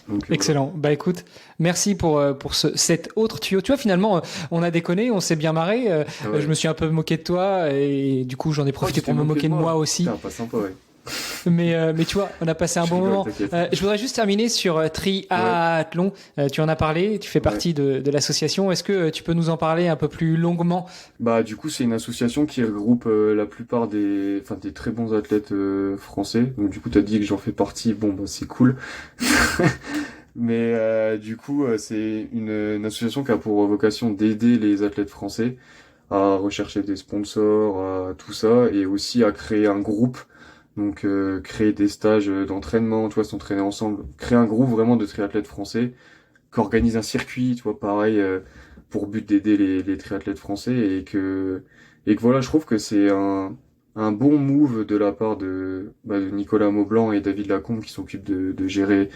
Donc, voilà. Excellent. Bah écoute, merci pour cet autre tuyau. Tu vois, finalement, on a déconné, on s'est bien marré. Ah ouais. Je me suis un peu moqué de toi et du coup, j'en ai Oh, profité tu t'es pour me moqué moquer de moi aussi. Putain, pas sympa, ouais. Mais tu vois, on a passé un Je bon rigole, moment. t'inquiète. Je voudrais juste terminer sur Triathlon. Tu en as parlé, tu fais Ouais. partie de l'association. Est-ce que tu peux nous en parler un peu plus longuement? Bah du coup c'est une association qui regroupe la plupart des très bons athlètes français. Donc du coup t'as dit que j'en fais partie. Bon bah c'est cool. Mais du coup c'est une association qui a pour vocation d'aider les athlètes français à rechercher des sponsors, à tout ça, et aussi à créer un groupe. Donc créer des stages d'entraînement, tu vois, s'entraîner ensemble, créer un groupe vraiment de triathlètes français qui organise un circuit, tu vois, pareil, pour but d'aider les triathlètes français et que voilà, je trouve que c'est un bon move de la part de Nicolas Maublanc et David Lacombe qui s'occupent de gérer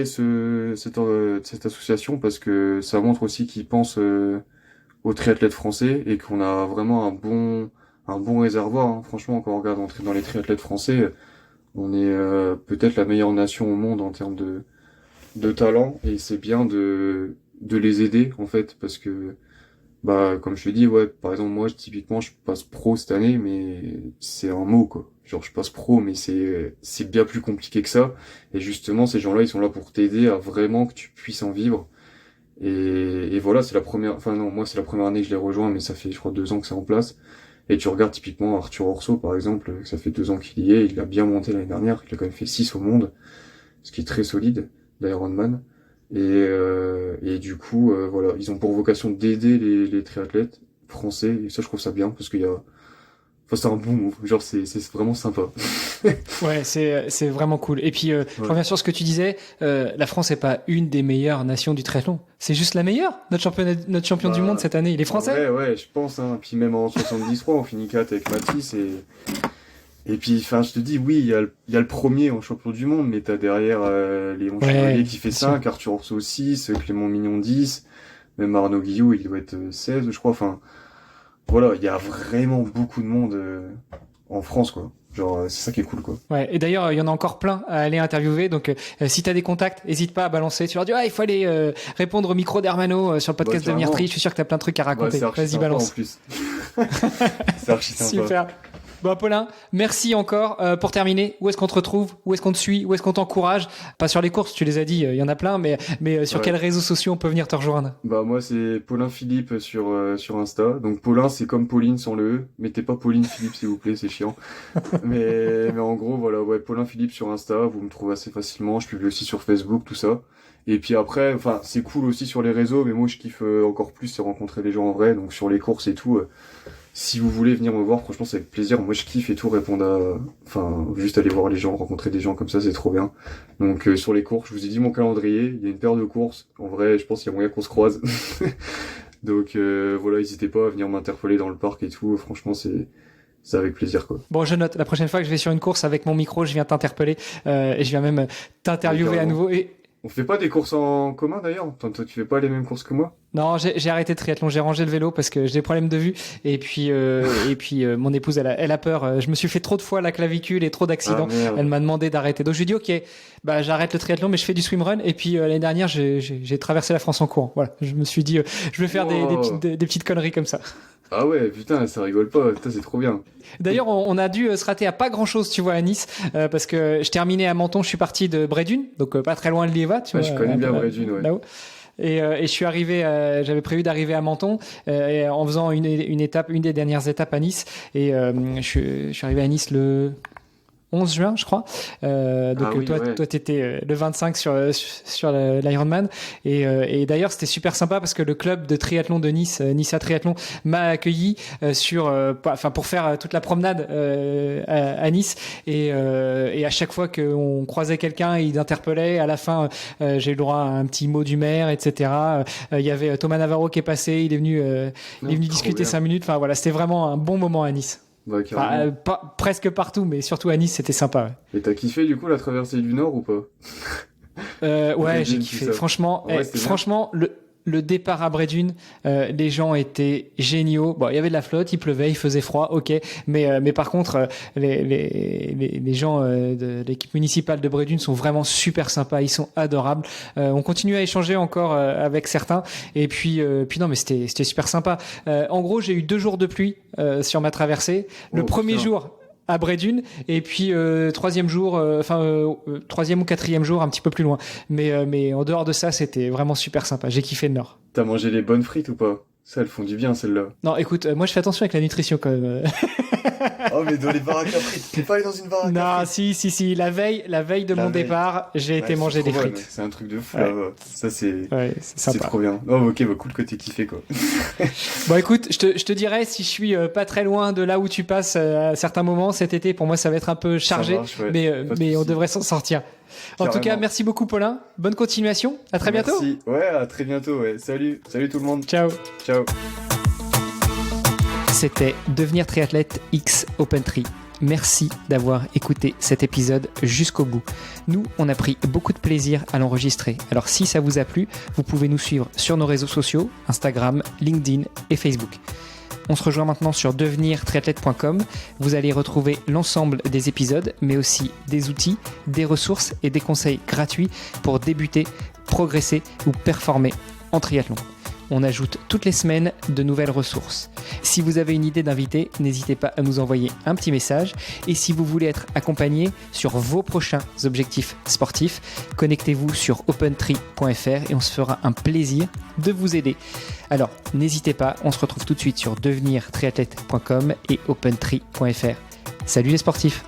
cette association parce que ça montre aussi qu'ils pensent aux triathlètes français et qu'on a vraiment un bon réservoir, hein. Franchement, quand on regarde entrer dans les triathlètes français, on est peut-être la meilleure nation au monde en termes de talent et c'est bien de les aider en fait parce que bah comme je te dis ouais par exemple moi typiquement je passe pro cette année mais c'est un mot quoi, genre je passe pro mais c'est bien plus compliqué que ça et justement ces gens-là ils sont là pour t'aider à vraiment que tu puisses en vivre et voilà c'est la première, enfin non moi c'est la première année que je les rejoins mais ça fait je crois 2 ans que c'est en place et tu regardes typiquement Arthur Orso par exemple, ça fait 2 ans qu'il y est, il a bien monté l'année dernière, il a quand même fait 6 au monde, ce qui est très solide d'Ironman. Et du coup, voilà, ils ont pour vocation d'aider les triathlètes français, et ça je trouve ça bien, parce qu'il y a... Enfin, c'est un bon move, genre c'est vraiment sympa. Ouais, c'est vraiment cool. Et puis, je Ouais. reviens sur ce que tu disais. La France n'est pas une des meilleures nations du triathlon. C'est juste la meilleure. Notre champion du monde Bah, cette année, il est en français. vrai, ouais, je pense, hein. Puis même en 73, on finit 4 avec Mathis, Et puis, enfin, je te dis, oui, il y a le premier en champion du monde, mais t'as derrière Léon Ouais, Chevalier qui fait bien sûr. 5, Arthur Orso 6, Clément Mignon 10, même Arnaud Guillot, il doit être 16, je crois. Enfin, voilà, il y a vraiment beaucoup de monde en France, quoi. Genre, c'est ça qui est cool, quoi. Ouais, et d'ailleurs, il y en a encore plein à aller interviewer. Donc, si tu as des contacts, n'hésite pas à balancer. Tu leur dis, il faut aller répondre au micro d'Hermano sur le podcast Devenir carrément. Tri. Je suis sûr que tu as plein de trucs à Ouais, raconter. c'est archi Vas-y, sympa en balance. plus. C'est archi sympa. Super. Bon, Paulin, merci encore. Pour terminer, où est-ce qu'on te retrouve? Où est-ce qu'on te suit? Où est-ce qu'on t'encourage? Pas sur les courses, tu les as dit, il y en a plein, mais sur Ouais. quels réseaux sociaux on peut venir te rejoindre? Bah moi c'est Paulin Philippe sur Insta. Donc Paulin c'est comme Pauline sans le E. Mettez pas Pauline Philippe s'il vous plaît, c'est chiant. Mais en gros voilà, ouais, Paulin Philippe sur Insta, vous me trouvez assez facilement. Je publie aussi sur Facebook, tout ça. Et puis après, enfin c'est cool aussi sur les réseaux, mais moi je kiffe encore plus c'est rencontrer les gens en vrai. Donc sur les courses et tout, si vous voulez venir me voir, franchement c'est avec plaisir. Moi je kiffe et tout répondre à, enfin juste aller voir les gens, rencontrer des gens comme ça, c'est trop bien. Donc sur les courses, je vous ai dit mon calendrier, il y a une paire de courses. En vrai, je pense qu'il y a moyen qu'on se croise. Donc voilà, n'hésitez pas à venir m'interpeller dans le parc et tout. Franchement, c'est avec plaisir quoi. Bon, je note. La prochaine fois que je vais sur une course avec mon micro, je viens t'interpeller et je viens même t'interviewer à nouveau. Et On fait pas des courses en commun d'ailleurs. Toi, tu fais pas les mêmes courses que moi? non, j'ai arrêté de triathlon, j'ai rangé le vélo parce que j'ai des problèmes de vue et puis mon épouse elle a peur. Je me suis fait trop de fois la clavicule et trop d'accidents. Ah merde. Elle m'a demandé d'arrêter. Donc je lui ai dit ok, bah j'arrête le triathlon mais je fais du swimrun et puis l'année dernière j'ai traversé la France en courant. Voilà, je me suis dit je vais faire Wow. des petites conneries comme ça. Ah ouais, putain, ça rigole pas. Putain, c'est trop bien. D'ailleurs, on a dû se rater à pas grand-chose, tu vois, à Nice, parce que je terminais à Menton, je suis parti de Brédune, donc pas très loin de Liéva, tu Ouais, vois. je connais bien Brédune, ouais. Là-haut. Et je suis arrivé, j'avais prévu d'arriver à Menton et en faisant une des dernières étapes à Nice. Et je suis arrivé à Nice le 11 juin, je crois. Donc oui, toi, ouais. toi, t'étais le 25 sur l'Ironman. Et d'ailleurs, c'était super sympa parce que le club de triathlon de Nice, Nice Triathlon, m'a accueilli pour faire toute la promenade à Nice. Et à chaque fois qu'on croisait quelqu'un, il interpellait. À la fin, j'ai eu le droit à un petit mot du maire, etc. Il y avait Thomas Navarro qui est passé. Il est venu Trop discuter bien. 5 minutes. Enfin voilà, c'était vraiment un bon moment à Nice. Bah, Enfin, carrément. presque partout, mais surtout à Nice, c'était sympa. Ouais. Et t'as kiffé du coup la traversée du Nord ou pas? Ouais, Brédune, j'ai tout kiffé. ça. Franchement, Ouais, c'était bien. franchement, le départ à Brédune, les gens étaient géniaux. Bon, il y avait de la flotte, il pleuvait, il faisait froid, ok. Mais par contre, les gens de l'équipe municipale de Brédune sont vraiment super sympas. Ils sont adorables. On continue à échanger encore avec certains. Et puis non, mais c'était super sympa. En gros, j'ai eu 2 jours de pluie sur ma traversée. Le Oh, premier putain. jour à Brédune et puis troisième jour troisième ou quatrième jour un petit peu plus loin mais en dehors de ça c'était vraiment super sympa, j'ai kiffé le Nord. T'as mangé les bonnes frites ou pas? Ça, elles font du bien celles-là. Non écoute, moi je fais attention avec la nutrition quand même. Oh mais dans les baraques à frites. T'es pas allé dans une baraque à Non, frites? si la veille de La mon veille. départ j'ai été Ouais, manger c'est des trop bon, frites. mec. C'est un truc de fou Ouais. là. Ça c'est C'est c'est sympa. trop bien. Oh ok, bah cool que t'aies kiffé quoi. Bon écoute, je te dirai si je suis pas très loin de là où tu passes à certains moments cet été. Pour moi ça va être un peu chargé, Ça marche, ouais. Pas de mais on soucis. devrait s'en sortir. En tout cas, Carrément. merci beaucoup Paulin, bonne continuation, à très bientôt. Merci. Ouais, à très bientôt. Ouais. Salut tout le monde. Ciao. Ciao. C'était Devenir triathlète X Open Tri. Merci d'avoir écouté cet épisode jusqu'au bout. Nous, on a pris beaucoup de plaisir à l'enregistrer. Alors si ça vous a plu, vous pouvez nous suivre sur nos réseaux sociaux, Instagram, LinkedIn et Facebook. On se rejoint maintenant sur devenirtriathlète.com. Vous allez retrouver l'ensemble des épisodes, mais aussi des outils, des ressources et des conseils gratuits pour débuter, progresser ou performer en triathlon. On ajoute toutes les semaines de nouvelles ressources. Si vous avez une idée d'invité, n'hésitez pas à nous envoyer un petit message. Et si vous voulez être accompagné sur vos prochains objectifs sportifs, connectez-vous sur opentree.fr et on se fera un plaisir de vous aider. Alors, n'hésitez pas, on se retrouve tout de suite sur devenirtriathlète.com et opentree.fr. Salut les sportifs!